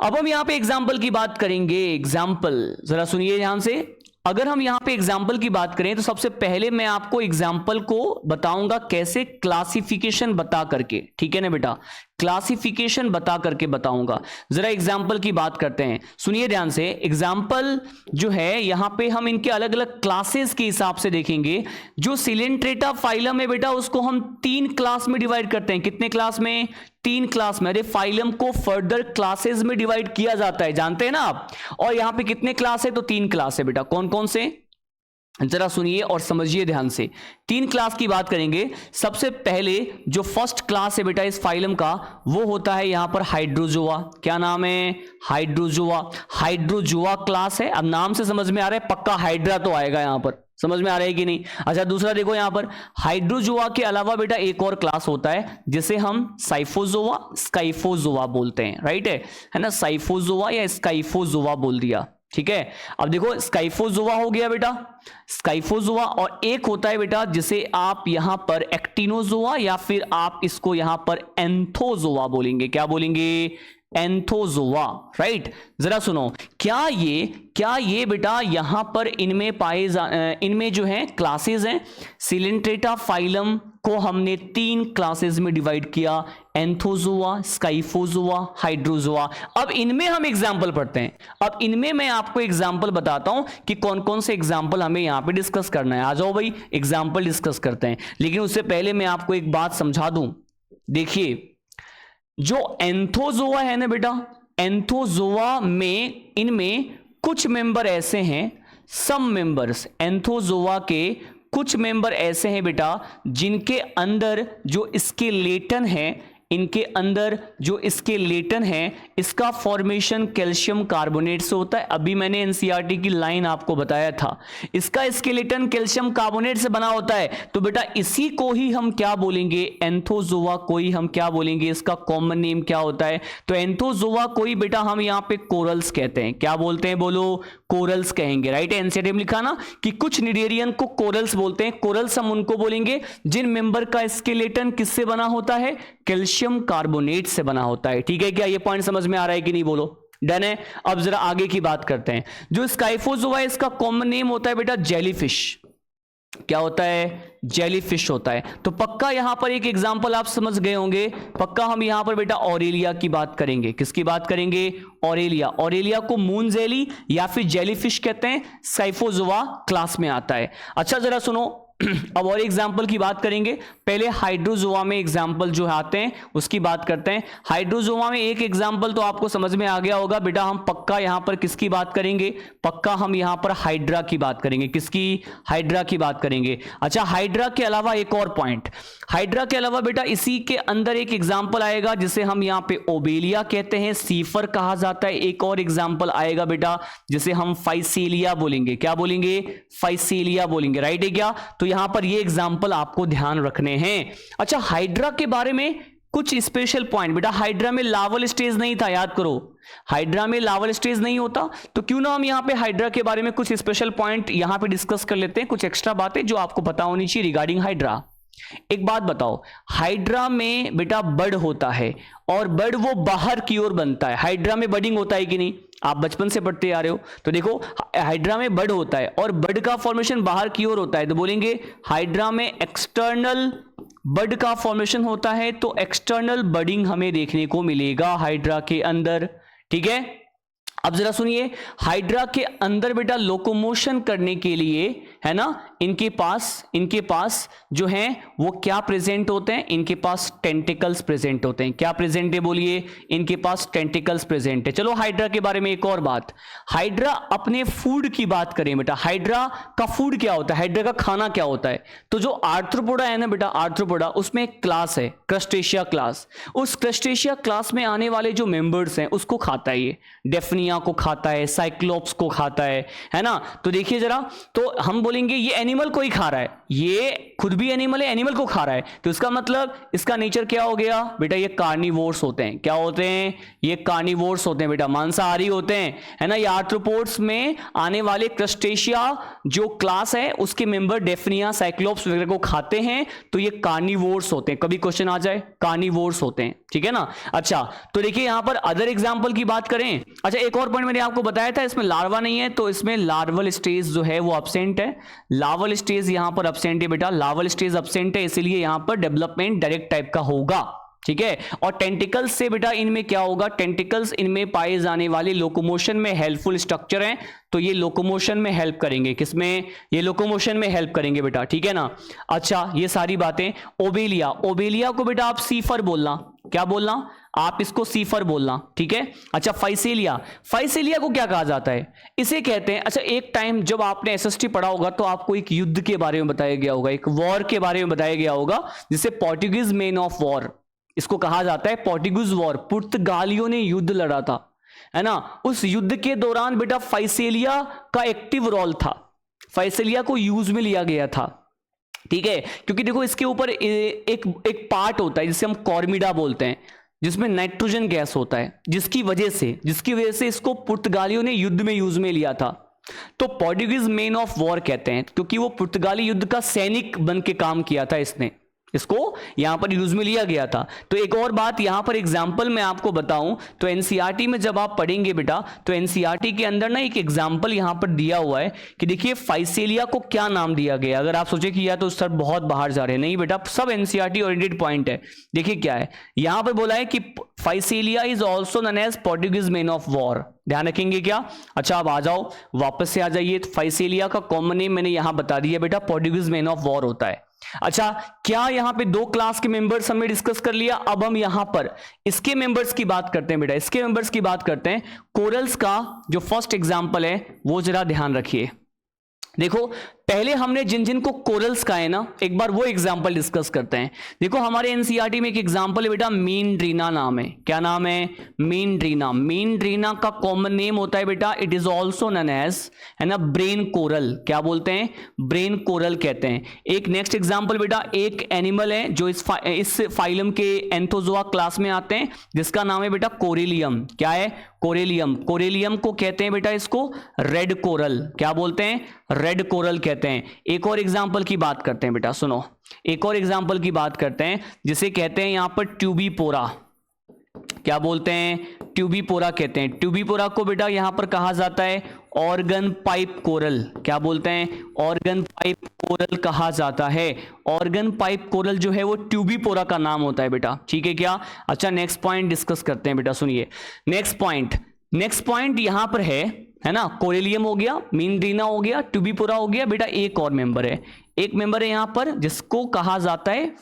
अब हम यहां पे एग्जाम्पल की बात करेंगे। एग्जाम्पल जरा सुनिए ध्यान से। अगर हम यहां पे एग्जाम्पल की बात करें तो सबसे पहले मैं आपको एग्जाम्पल को बताऊंगा कैसे, क्लासिफिकेशन बता करके, ठीक है ना बेटा, क्लासिफिकेशन बता करके बताऊंगा। जरा एग्जाम्पल की बात करते हैं, सुनिए ध्यान से। एग्जाम्पल जो है यहां पे हम इनके अलग अलग क्लासेस के हिसाब से देखेंगे। जो सिलेंट्रेटा फाइलम है बेटा उसको हम 3 क्लास में डिवाइड करते हैं। कितने क्लास में? 3 क्लास में। अरे फाइलम को फर्दर क्लासेस में डिवाइड किया जाता है, जानते हैं ना आप। और यहां पे कितने क्लास है? तो 3 क्लास है बेटा। कौन कौन से? जरा सुनिए और समझिए ध्यान से। 3 क्लास की बात करेंगे। सबसे पहले जो फर्स्ट क्लास है बेटा इस फाइलम का, वो होता है यहां पर हाइड्रोजोआ। क्या नाम है? हाइड्रोजोआ। हाइड्रोजोआ क्लास है। अब नाम से समझ में आ रहा है पक्का हाइड्रा तो आएगा यहां पर, समझ में आ रहा है कि नहीं? अच्छा, दूसरा देखो यहां पर हाइड्रोजोआ के अलावा बेटा एक और क्लास होता है जिसे हम साइफोजोआ, स्काइफोजोआ बोलते हैं। राइट है ना? साइफोजोआ या स्काइफोजोआ बोल दिया, ठीक है। अब देखो स्काइफोजोआ हो गया बेटा, स्काइफोजोआ, और एक होता है बेटा जिसे आप यहां पर एक्टिनोजोआ या फिर आप इसको यहां पर एंथोजोआ बोलेंगे। क्या बोलेंगे? एंथोजोआ। राइट, जरा सुनो, क्या ये बेटा यहां पर इनमें जो है क्लासेस हैं। सिलेंट्रेटा फाइलम को हमने 3 क्लासेस में डिवाइड किया, एंथोजोआ, स्काइफोजोआ, हाइड्रोजोआ। अब इनमें हम एग्जाम्पल पढ़ते हैं। अब इनमें मैं आपको एग्जाम्पल बताता हूं कि कौन कौन से एग्जाम्पल हमें यहां पे डिस्कस करना है। आ जाओ भाई, एग्जाम्पल डिस्कस करते हैं। लेकिन उससे पहले मैं आपको एक बात समझा दूं। देखिए, जो एंथोजोआ है ना बेटा, एंथोजोआ में इनमें कुछ मेंबर ऐसे हैं, सम मेंबर्स एंथोजोआ के कुछ मेंबर ऐसे हैं बेटा जिनके अंदर जो स्केलेटन है, इनके अंदर जो स्केलेटन है इसका फॉर्मेशन कैल्शियम कार्बोनेट से होता है। अभी मैंने एनसीईआरटी की लाइन आपको बताया था, इसका स्केलेटन कैल्शियम कार्बोनेट से बना होता है। तो बेटा इसी को ही हम क्या बोलेंगे? एंथोजोआ को ही हम क्या बोलेंगे? इसका कॉमन नेम क्या होता है? तो एंथोजोआ को ही बेटा हम यहां पे कोरल्स कहते हैं। क्या बोलते हैं? बोलो, कोरल्स कहेंगे। राइट, एनसीईआरटी में लिखा ना कि कुछ निडेरियन को कोरल्स बोलते हैं। कोरल्स हम उनको बोलेंगे जिन मेंबर का स्केलेटन किससे बना होता है? कैल्शियम कार्बोनेट से बना होता है। ठीक है, क्या ये पॉइंट समझ में आ रहा है कि नहीं? बोलो, डन है। अब जरा आगे की बात करते हैं। जो स्काइफोजोआ है इसका कॉमन नेम होता है बेटा जेलीफिश। क्या होता है? जेलीफिश होता है। तो पक्का यहां पर एक एग्जांपल आप समझ गए होंगे। पक्का हम यहां पर बेटा ऑरेलिया की बात करेंगे। किसकी बात करेंगे? ऑरेलिया। ऑरेलिया को मून जेली या फिर जेलीफिश कहते हैं, स्काइफोजोआ क्लास में आता है। अच्छा, जरा सुनो, अब और एग्जाम्पल की बात करेंगे। पहले हाइड्रोजोआ में एग्जाम्पल जो आते हैं उसकी बात करते हैं। हाइड्रोजोआ में एक एग्जाम्पल तो आपको समझ में आ गया होगा बेटा, हम पक्का यहां पर किसकी बात करेंगे? पक्का हम यहां पर हाइड्रा की बात करेंगे। किसकी? हाइड्रा की बात करेंगे। अच्छा, हाइड्रा के अलावा एक और पॉइंट, हाइड्रा के अलावा बेटा इसी के अंदर एक एग्जाम्पल आएगा जिसे हम यहां पे ओबेलिया कहते हैं, सीफर कहा जाता है। एक और एग्जाम्पल आएगा बेटा जिसे हम फाइसीलिया बोलेंगे। क्या बोलेंगे? फाइसीलिया बोलेंगे। राइट है क्या? तो यहां पर ये एग्जाम्पल आपको ध्यान रखने हैं। अच्छा, हाइड्रा के बारे में कुछ स्पेशल पॉइंट बेटा, हाइड्रा में लावल स्टेज नहीं था, याद करो। हाइड्रा में लावल स्टेज नहीं होता, तो क्यों ना हम यहां पे हाइड्रा के बारे में कुछ स्पेशल पॉइंट यहां पे डिस्कस कर लेते हैं, कुछ एक्स्ट्रा बातें जो आपको पता होनी चाहिए रिगार्डिंग हाइड्रा। एक बात बताओ, हाइड्रा में बेटा बड होता है और बड वो बाहर की ओर बनता है। हाइड्रा में बडिंग होता है कि नहीं? आप बचपन से पढ़ते आ रहे हो। तो देखो, हाइड्रा में बड होता है और बड का फॉर्मेशन बाहर की ओर होता है, तो बोलेंगे हाइड्रा में एक्सटर्नल बड का फॉर्मेशन होता है। तो एक्सटर्नल बडिंग हमें देखने को मिलेगा हाइड्रा के अंदर। ठीक है, अब जरा सुनिए, हाइड्रा के अंदर बेटा लोकोमोशन करने के लिए है ना, इनके पास जो है वो क्या प्रेजेंट होते हैं? इनके पास टेंटिकल्स प्रेजेंट होते हैं। क्या प्रेजेंट है? बोलिए, इनके पास टेंटिकल्स प्रेजेंट है। चलो हाइड्रा के बारे में एक और बात, हाइड्रा अपने फूड की बात करें बेटा, हाइड्रा का फूड क्या होता है? हाइड्रा का खाना क्या होता है? तो जो आर्थ्रोपोडा है ना बेटा, आर्थ्रोपोडा, उसमें एक क्लास है क्रस्टेशिया क्लास। उस क्रस्टेशिया क्लास में आने वाले जो मेंबर्स हैं उसको खाता है ये। डेफनिया को खाता है, साइक्लोप्स को खाता है ना। तो देखिए जरा, तो हम बोलेंगे ये एनिमल को ही खा रहा है, ये खुद भी एनिमल है, एनिमल को खा रहा है। तो इसका मतलब इसका नेचर क्या हो गया बेटा? ये कार्निवोर्स होते हैं। क्या होते हैं? ये कार्निवोर्स होते हैं बेटा, मांसाहारी होते हैं, है ना। ये आर्थ्रोपोड्स में आने वाले क्रस्टेशिया जो क्लास है उसके मेंबर डेफनिया, साइक्लोप्स वगैरह को खाते हैं, तो ये कार्निवोर्स होते हैं। कभी क्वेश्चन आ जाए, कार्निवोर्स होते हैं, ठीक है ना। अच्छा, तो देखिए यहां पर अदर एग्जांपल की बात करें। अच्छा, एक और पॉइंट मैंने आपको बताया था, इसमें लार्वा नहीं है, तो इसमें लार्वल स्टेज जो है वो एब्सेंट है। लार्वल स्टेज यहां पर एब्सेंट है बेटा, लार्वल स्टेज एब्सेंट है, इसलिए यहां पर डेवलपमेंट डायरेक्ट टाइप का होगा। ठीक है, और टेंटिकल्स से बेटा इनमें क्या होगा? टेंटिकल्स इनमें पाए जाने वाले लोकोमोशन में हेल्पफुल स्ट्रक्चर हैं, तो ये लोकोमोशन में हेल्प करेंगे। किसमें? ये लोकोमोशन में हेल्प करेंगे बेटा, ठीक है ना। अच्छा, ये सारी बातें। ओबेलिया, ओबेलिया को बेटा आप सीफर बोलना। क्या बोलना? आप इसको सीफर बोलना, ठीक है। अच्छा फाइसेलिया, फाइसेलिया को क्या कहा जाता है, इसे कहते हैं, अच्छा एक टाइम जब आपने एसएसटी पढ़ा होगा तो आपको एक युद्ध के बारे में बताया गया होगा, एक वॉर के बारे में बताया गया होगा, जिसे पोर्टुगीज मेन ऑफ वॉर इसको कहा जाता है। पोर्टुगीज वॉर, पुर्तगालियों ने युद्ध लड़ा था, है ना। उस युद्ध के दौरान बेटा फाइसेलिया का एक्टिव रोल था, फाइसेलिया को यूज में लिया गया था, ठीक है। क्योंकि देखो इसके ऊपर एक पार्ट होता है जिसे हम कॉर्मिडा बोलते हैं, जिसमें नाइट्रोजन गैस होता है, जिसकी वजह से इसको पुर्तगालियों ने युद्ध में यूज में लिया था। तो पोर्टुगीज मैन ऑफ वॉर कहते हैं क्योंकि वो पुर्तगाली युद्ध का सैनिक बन के काम किया था, इसको यहां पर यूज में लिया गया था। तो एक और बात यहां पर एग्जाम्पल मैं आपको बताऊं तो एनसीईआरटी में जब आप पढ़ेंगे बेटा तो एनसीईआरटी के अंदर ना एक एग्जाम्पल यहां पर दिया हुआ है कि देखिए फाइसेलिया को क्या नाम दिया गया। अगर आप सोचे कि या तो सर बहुत बाहर जा रहे हैं, नहीं बेटा सब एनसीईआरटी ओरिएंटेड पॉइंट है। देखिए क्या है यहां पर बोला है कि Physalia is also known as Portuguese man of war, ध्यान रखेंगे क्या। अच्छा अब आ जाओ, वापस से आ जाइए। फाइसेलिया का कॉमन नेम मैंने यहां बता दिया बेटा, पोर्टुगीज मैन ऑफ वॉर होता है। अच्छा क्या यहां पे दो क्लास के मेंबर्स हमने डिस्कस कर लिया, अब हम यहां पर इसके मेंबर्स की बात करते हैं बेटा, इसके मेंबर्स की बात करते हैं। कोरल्स का जो फर्स्ट एग्जांपल है वो जरा ध्यान रखिए। देखो पहले हमने जिन जिन को कोरल्स का है ना, एक बार वो एग्जांपल डिस्कस करते हैं। देखो हमारे एनसीईआरटी में एक एग्जांपल है बेटा, मीनड्रीना नाम है। क्या नाम है, मीनड्रीना। मीनड्रीना का कॉमन नेम होता है बेटा, it is also known as, है ना, ब्रेन कोरल। क्या बोलते हैं, ब्रेन कोरल कहते हैं। एक नेक्स्ट एग्जांपल बेटा, एक एनिमल है जो इस फाइलम के एंथोजोआ क्लास में आते हैं, जिसका नाम है बेटा कोरेलियम। क्या है, कोरेलियम। कोरेलियम को कहते हैं बेटा इसको रेड कोरल। क्या बोलते हैं, रेड कोरल कहते हैं। एक और एग्जांपल की बात करते हैं बेटा, सुनो एक और एग्जांपल की बात करते हैं जिसे कहते हैं यहां पर ट्यूबीपोरा। क्या बोलते हैं, ट्यूबीपोरा कहते हैं। ट्यूबीपोरा को बेटा यहां पर कहा जाता है ऑर्गन पाइप कोरल। क्या बोलते हैं, ऑर्गन पाइप कोरल कहा जाता है। ऑर्गन पाइप कोरल जो है वो ट्यूबीपोरा का नाम होता है बेटा, ठीक है क्या। अच्छा नेक्स्ट पॉइंट डिस्कस करते हैं बेटा, सुनिए नेक्स्ट पॉइंट यहां पर है ना, कोरेलियम हो गया, मीनड्रीना हो गया, ट्यूबीपोरा हो गया बेटा। एक और मेंबर है, यहां पर जिसको कहा जाता है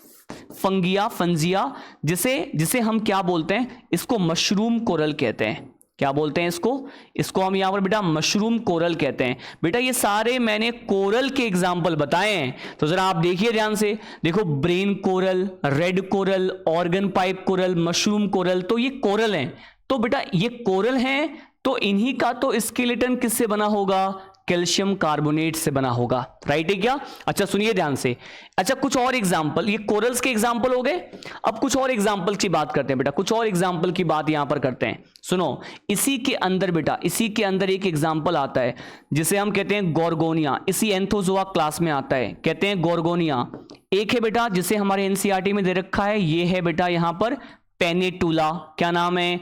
फंजिया, जिसे हम क्या बोलते हैं, इसको मशरूम कोरल कहते हैं। क्या बोलते हैं इसको हम यहां पर बेटा मशरूम कोरल कहते हैं। बेटा ये सारे मैंने कोरल के एग्जाम्पल बताए हैं, तो जरा आप देखिए ध्यान से। देखो brain coral, red coral, organ pipe coral, mushroom coral, तो ये कोरल हैं। तो बेटा ये कोरल हैं तो इन्हीं का तो स्केलेटन किससे बना होगा, कैल्शियम कार्बोनेट से बना होगा, राइट है क्या। अच्छा सुनिए ध्यान से। अच्छा कुछ और एग्जांपल, ये कोरल्स के एग्जांपल हो गए। अब कुछ और एग्जांपल की बात करते हैं बेटा, कुछ और एग्जांपल की बात यहां पर करते हैं। सुनो इसी के अंदर बेटा, इसी के अंदर एक एग्जांपल आता है जिसे हम कहते हैं गोर्गोनिया। इसी एंथोजोआ क्लास में आता है, कहते हैं गोर्गोनिया। एक है बेटा जिसे हमारे एनसीईआरटी में दे रखा है, ये है बेटा यहां पर पेनेटुला। क्या नाम है,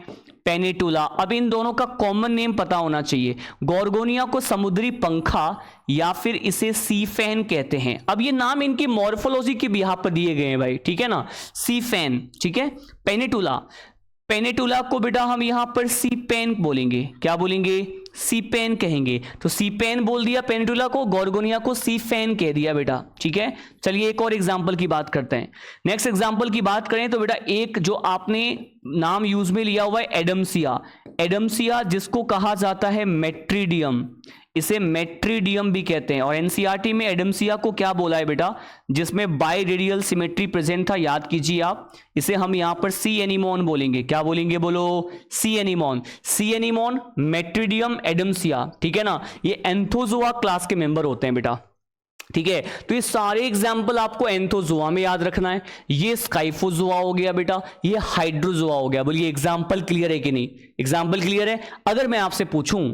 पेनेटुला। अब इन दोनों का कॉमन नेम पता होना चाहिए। गोर्गोनिया को समुद्री पंखा या फिर इसे सी फैन कहते हैं। अब ये नाम इनकी मॉर्फोलॉजी के बिहाफ पर दिए गए हैं भाई, ठीक है ना, सी फैन, ठीक है। पेनेटुला को बेटा हम यहां पर सी पेन बोलेंगे। क्या बोलेंगे, सी पेन कहेंगे। तो सी पेन बोल दिया पेनेटुला को, गोर्गोनिया को सी फैन कह दिया बेटा, ठीक है। चलिए एक और एग्जांपल की बात करते हैं। नेक्स्ट एग्जांपल की बात करें तो बेटा एक जो आपने नाम यूज में लिया हुआ है एडम्सिया। एडम्सिया जिसको कहा जाता है मेट्रीडियम, इसे मेट्रीडियम भी कहते हैं। और एनसीईआरटी में एडम्सिया को क्या बोला है बेटा, जिसमें बाई रेडियल सिमेट्री प्रेजेंट था, याद कीजिए आप। इसे हम यहां पर सी एनिमोन बोलेंगे। क्या बोलेंगे, बोलो sea anemone. Sea anemone, Metridium, Adamsia, ठीक है ना, ये एंथोजोआ क्लास के मेंबर होते हैं बेटा, ठीक है। तो ये सारे एग्जाम्पल आपको एंथोजोआ में याद रखना है। ये स्काइफोजोआ हो गया बेटा, ये हाइड्रोजोआ हो गया। बोलिए एग्जाम्पल क्लियर है कि नहीं, एग्जाम्पल क्लियर है। अगर मैं आपसे पूछूं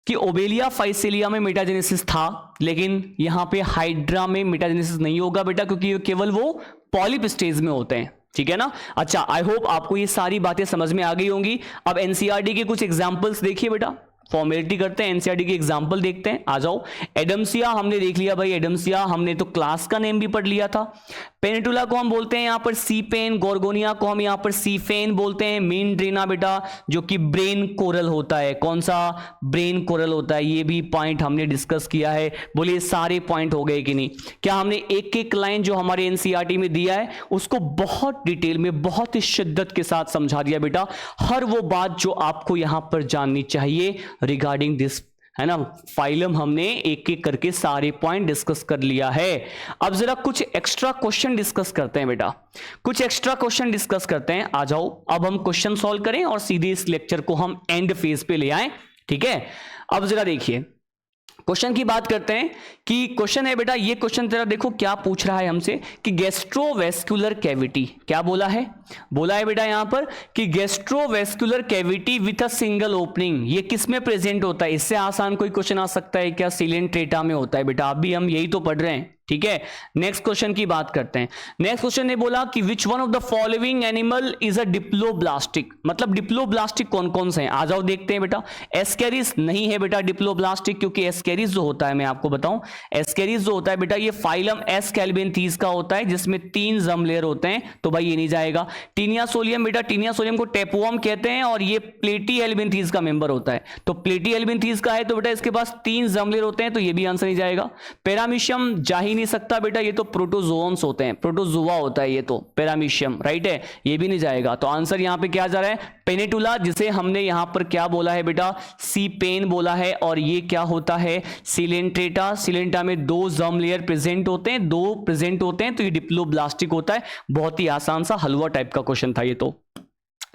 कि ओबेलिया फाइसेलिया में मेटाजेनेसिस था, लेकिन यहां पे हाइड्रा में मेटाजेनेसिस नहीं होगा बेटा, क्योंकि केवल वो पॉलिप स्टेज में होते हैं, ठीक है ना। अच्छा आई होप आपको ये सारी बातें समझ में आ गई होंगी। अब एनसीईआरटी के कुछ एग्जांपल्स देखिए बेटा, फॉर्मेलिटी करते हैं, एनसीईआरटी के एग्जांपल देखते हैं। आ जाओ, एडम्सिया हमने देख लिया भाई, एडम्सिया हमने तो क्लास का नेम भी पढ़ लिया था। पेनिटुला को हम बोलते हैं यहाँ पर सी पेन, गोर्गोनिया को हम यहाँ पर सी फेन बोलते हैं। मीनड्रीना बेटा जो कि ब्रेन कोरल होता है, कौन सा, ब्रेन कोरल होता है, ये भी पॉइंट हमने डिस्कस किया है। बोलिए सारे पॉइंट हो गए कि नहीं? क्या हमने एक एक लाइन जो हमारे एनसीईआरटी में दिया है उसको बहुत डिटेल में, बहुत ही शिद्दत के साथ समझा दिया बेटा, हर वो बात जो आपको यहां पर जाननी चाहिए रिगार्डिंग दिस, है ना, फाइलम हमने एक एक करके सारे पॉइंट डिस्कस कर लिया है। अब जरा कुछ एक्स्ट्रा क्वेश्चन डिस्कस करते हैं बेटा, कुछ एक्स्ट्रा क्वेश्चन डिस्कस करते हैं। आ जाओ अब हम क्वेश्चन सॉल्व करें और सीधे इस लेक्चर को हम एंड फेज पे ले आए, ठीक है। अब जरा देखिए क्वेश्चन की बात करते हैं कि क्वेश्चन है बेटा, ये क्वेश्चन तेरा देखो क्या पूछ रहा है हमसे कि गैस्ट्रोवेस्कुलर कैविटी, क्या बोला है, बोला है बेटा यहां पर कि gastrovascular cavity with a single opening, ये किस में प्रेजेंट होता है? इससे आसान कोई क्वेश्चन आ सकता है क्या? सिलेंट्रेटा में होता है बेटा, अभी हम यही तो पढ़ रहे हैं, ठीक है। नेक्स्ट क्वेश्चन की बात करते हैं। नेक्स्ट क्वेश्चन ने बोला कि which one of the following animal is a diploblastic, मतलब डिप्लोब्लास्टिक कौन कौन से हैं? आ जाओ देखते हैं बेटा। एस्केरिस नहीं है बेटा डिप्लोब्लास्टिक, क्योंकि एस्केरिस जो होता है, मैं आपको बताऊं, एस्केरिस जो होता है बेटा ये फाइलम एस्केल्बिनथीस का होता है जिसमें 3 जर्म लेयर होते हैं, तो भाई ये नहीं जाएगा। टीनियासोलियम बेटा, टीनियासोलियम को टेपवर्म कहते हैं और ये प्लेटीहेल्मिन्थीस का मेंबर होता है, तो प्लेटीहेल्मिन्थीस का है तो बेटा इसके पास 3 जर्म लेयर होते हैं, तो ये भी आंसर नहीं जाएगा। पैरामीशियम जा ही नहीं सकता बेटा, ये तो प्रोटोजोन्स होते हैं, प्रोटोजोआ होता है ये तो, पैरामीशियम, राइट है, ये भी नहीं जाएगा। तो आंसर यहां पे क्या जा रहा है? पेनिटुला, जिसे हमने यहां पर क्या बोला है बेटा? सी पेन बोला है, और ये क्या होता है? सिलेंट्रेटा। सिलेंट्रा में 2 जर्म लेयर प्रेजेंट होते हैं, 2 प्रेजेंट होते हैं, तो ये डिप्लोब्लास्टिक होता है। बहुत ही आसान सा हलवा टाइप का क्वेश्चन था ये तो।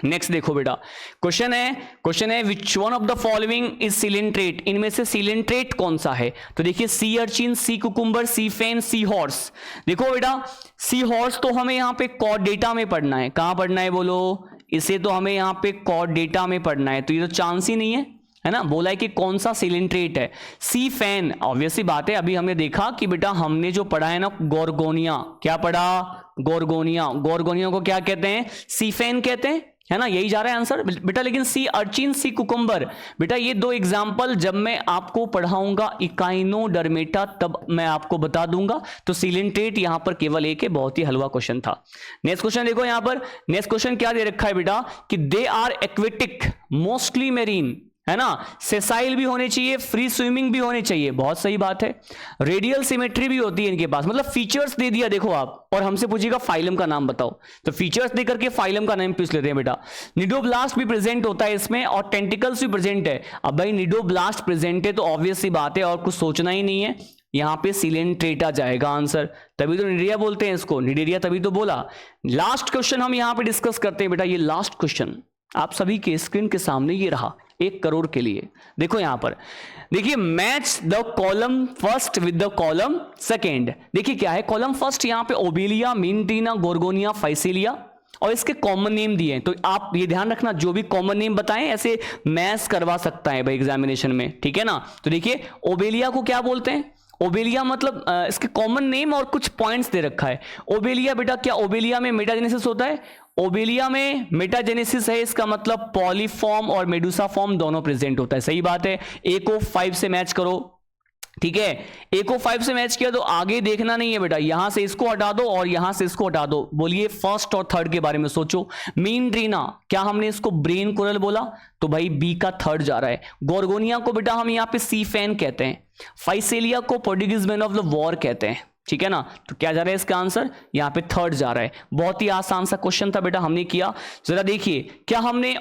नेक्स्ट देखो बेटा, क्वेश्चन है which one of the following is coelenterate, इनमें से सिलेंट्रेट कौन सा है? तो देखिए सी अर्चिन, सी कुकुम्बर, सी फेन, सी हॉर्स। देखो बेटा सी हॉर्स तो हमें यहां पे कॉर्ड डेटा में पढ़ना है, कहां पढ़ना है बोलो? इसे तो हमें यहां पे कॉर्ड डेटा में पढ़ना है, तो ये तो चांस ही नहीं है ना। बोला है कि कौन सा सिलेंट्रेट है। सी फैन, ऑब्वियसली बात है, अभी हमने देखा कि बेटा हमने जो पढ़ा है ना गोर्गोनिया, क्या पढ़ा? गोर्गोनिया। गोर्गोनिया को क्या कहते हैं? सी फैन कहते हैं, है ना, यही जा रहा है आंसर बेटा। लेकिन सी अर्चिन, सी कुकुम्बर बेटा, ये 2 एग्जाम्पल जब मैं आपको पढ़ाऊंगा इकाइनोडर्मेटा तब मैं आपको बता दूंगा। तो सिलेंट्रेट यहां पर केवल एक है, बहुत ही हलवा क्वेश्चन था। नेक्स्ट क्वेश्चन देखो यहां पर, नेक्स्ट क्वेश्चन क्या दे रखा है बेटा कि they are aquatic mostly marine, है ना, सेसाइल भी होने चाहिए, फ्री स्विमिंग भी होने चाहिए, बहुत सही बात है। रेडियल सिमेट्री भी होती है इनके पास, मतलब फीचर्स दे दिया देखो आप, और हमसे पूछेगा फाइलम का नाम बताओ, तो फीचर्स दे करके फाइलम का नाम पूछ लेते हैं बेटा। निडोब्लास्ट भी प्रेजेंट होता है इसमें, और टेंटिकल्स भी प्रेजेंट है। अब भाई निडोब्लास्ट प्रेजेंट है तो ऑब्वियस सी बात है, और कुछ सोचना ही नहीं है, यहां पे सिलेंट्रेटा जाएगा आंसर, तभी तो निडेरिया बोलते हैं इसको, निडेरिया तभी तो बोला। लास्ट क्वेश्चन हम यहां पे डिस्कस करते हैं बेटा, ये लास्ट क्वेश्चन आप सभी के स्क्रीन के सामने ये रहा, 1 करोड़ के लिए। देखो यहां पर, देखिए match the column first with the column second. देखिए क्या है कॉलम फर्स्ट, यहां पे ओबेलिया, मीनटीना, गोर्गोनिया, फाइसिलिया, और इसके कॉमन नेम दिए हैं, तो आप ये ध्यान रखना जो भी कॉमन नेम बताएं ऐसे मैच करवा सकता है भाई एग्जामिनेशन में, ठीक है ना। तो देखिए ओबेलिया को क्या बोलते हैं? ओबेलिया मतलब इसके कॉमन नेम और कुछ पॉइंट्स दे रखा है। ओबेलिया बेटा, क्या ओबेलिया में मेटाजेनेसिस होता है? ओबेलिया में मेटाजेनेसिस है, इसका मतलब पॉलीफॉर्म और मेडुसा फॉर्म दोनों प्रेजेंट होता है, सही बात है। ए को 5 से मैच करो, ठीक है, ए को 5 से मैच किया तो आगे देखना नहीं है बेटा, यहां से इसको हटा दो और यहां से इसको हटा दो। बोलिए फर्स्ट और थर्ड के बारे में सोचो। मीनड्रीना, क्या हमने इसको ब्रेन कोरल बोला? तो भाई बी का थर्ड जा रहा है। गोर्गोनिया को बेटा हम यहां पे सी फैन कहते हैं। फाइसेलिया को Portuguese man of the war कहते हैं, ठीक है ना। तो क्या जा रहा है इसका आंसर? यहां पे थर्ड जा रहा है। बहुत ही आसान सा क्वेश्चन था बेटा, हमने किया। जरा देखिए क्या हमने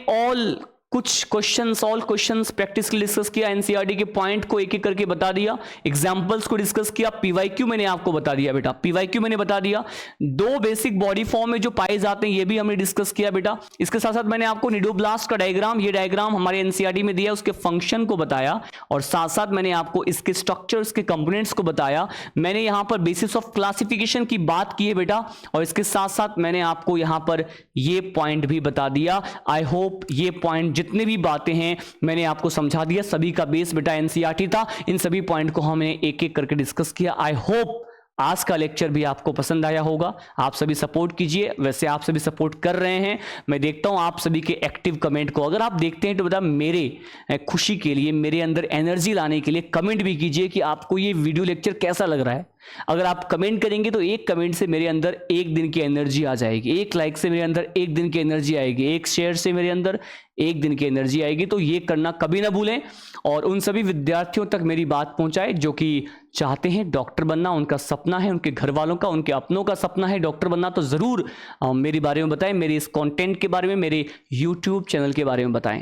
कुछ क्वेश्चंस, ऑल क्वेश्चंस प्रैक्टिस के लिए डिस्कस किया, एनसीईआरटी के पॉइंट को एक एक करके बता दिया, एग्जांपल्स को डिस्कस किया, पीवाईक्यू मैंने आपको बता दिया बेटा, पीवाईक्यू मैंने बता दिया। 2 बेसिक बॉडी फॉर्म में जो पाए जाते हैं ये भी हमने डिस्कस किया बेटा। इसके साथ साथ मैंने आपको निडोब्लास्ट का डायग्राम, ये डायग्राम हमारे एनसीईआरटी में दिया, उसके फंक्शन को बताया, और साथ साथ मैंने आपको इसके स्ट्रक्चर्स के कंपोनेंट्स को बताया। मैंने यहां पर बेसिस ऑफ क्लासिफिकेशन की बात की है बेटा, और इसके साथ साथ मैंने आपको यहां पर ये पॉइंट भी बता दिया। आई होप ये पॉइंट जितने भी बातें हैं मैंने आपको समझा दिया। सभी का बेस बेटा एनसीईआरटी था, इन सभी पॉइंट को हमने एक एक करके डिस्कस किया। आई होप आज का लेक्चर भी आपको पसंद आया होगा। आप सभी सपोर्ट कीजिए, वैसे आप सभी सपोर्ट कर रहे हैं, मैं देखता हूं आप सभी के एक्टिव कमेंट को। अगर आप देखते हैं तो बता मेरे खुशी के लिए, मेरे अंदर एनर्जी लाने के लिए कमेंट भी कीजिए कि आपको ये वीडियो लेक्चर कैसा लग रहा है। अगर आप कमेंट करेंगे तो एक कमेंट से मेरे अंदर एक दिन की एनर्जी आ जाएगी, एक लाइक से मेरे अंदर एक दिन की एनर्जी आएगी, एक शेयर से मेरे अंदर एक दिन की एनर्जी आएगी। तो ये करना कभी ना भूलें और उन सभी विद्यार्थियों तक मेरी बात पहुंचाए जो कि चाहते हैं डॉक्टर बनना, उनका सपना है, उनके घर वालों का, उनके अपनों का सपना है डॉक्टर बनना। तो ज़रूर मेरे बारे में बताएं, मेरे इस कंटेंट के बारे में, मेरे यूट्यूब चैनल के बारे में बताएं,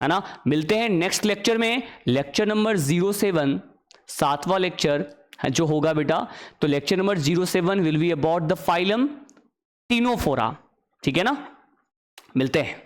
है ना। मिलते हैं नेक्स्ट लेक्चर में, लेक्चर नंबर 07, 7वां लेक्चर जो होगा बेटा। तो lecture number 07 will be about the phylum Ctenophora, ठीक है ना। मिलते हैं।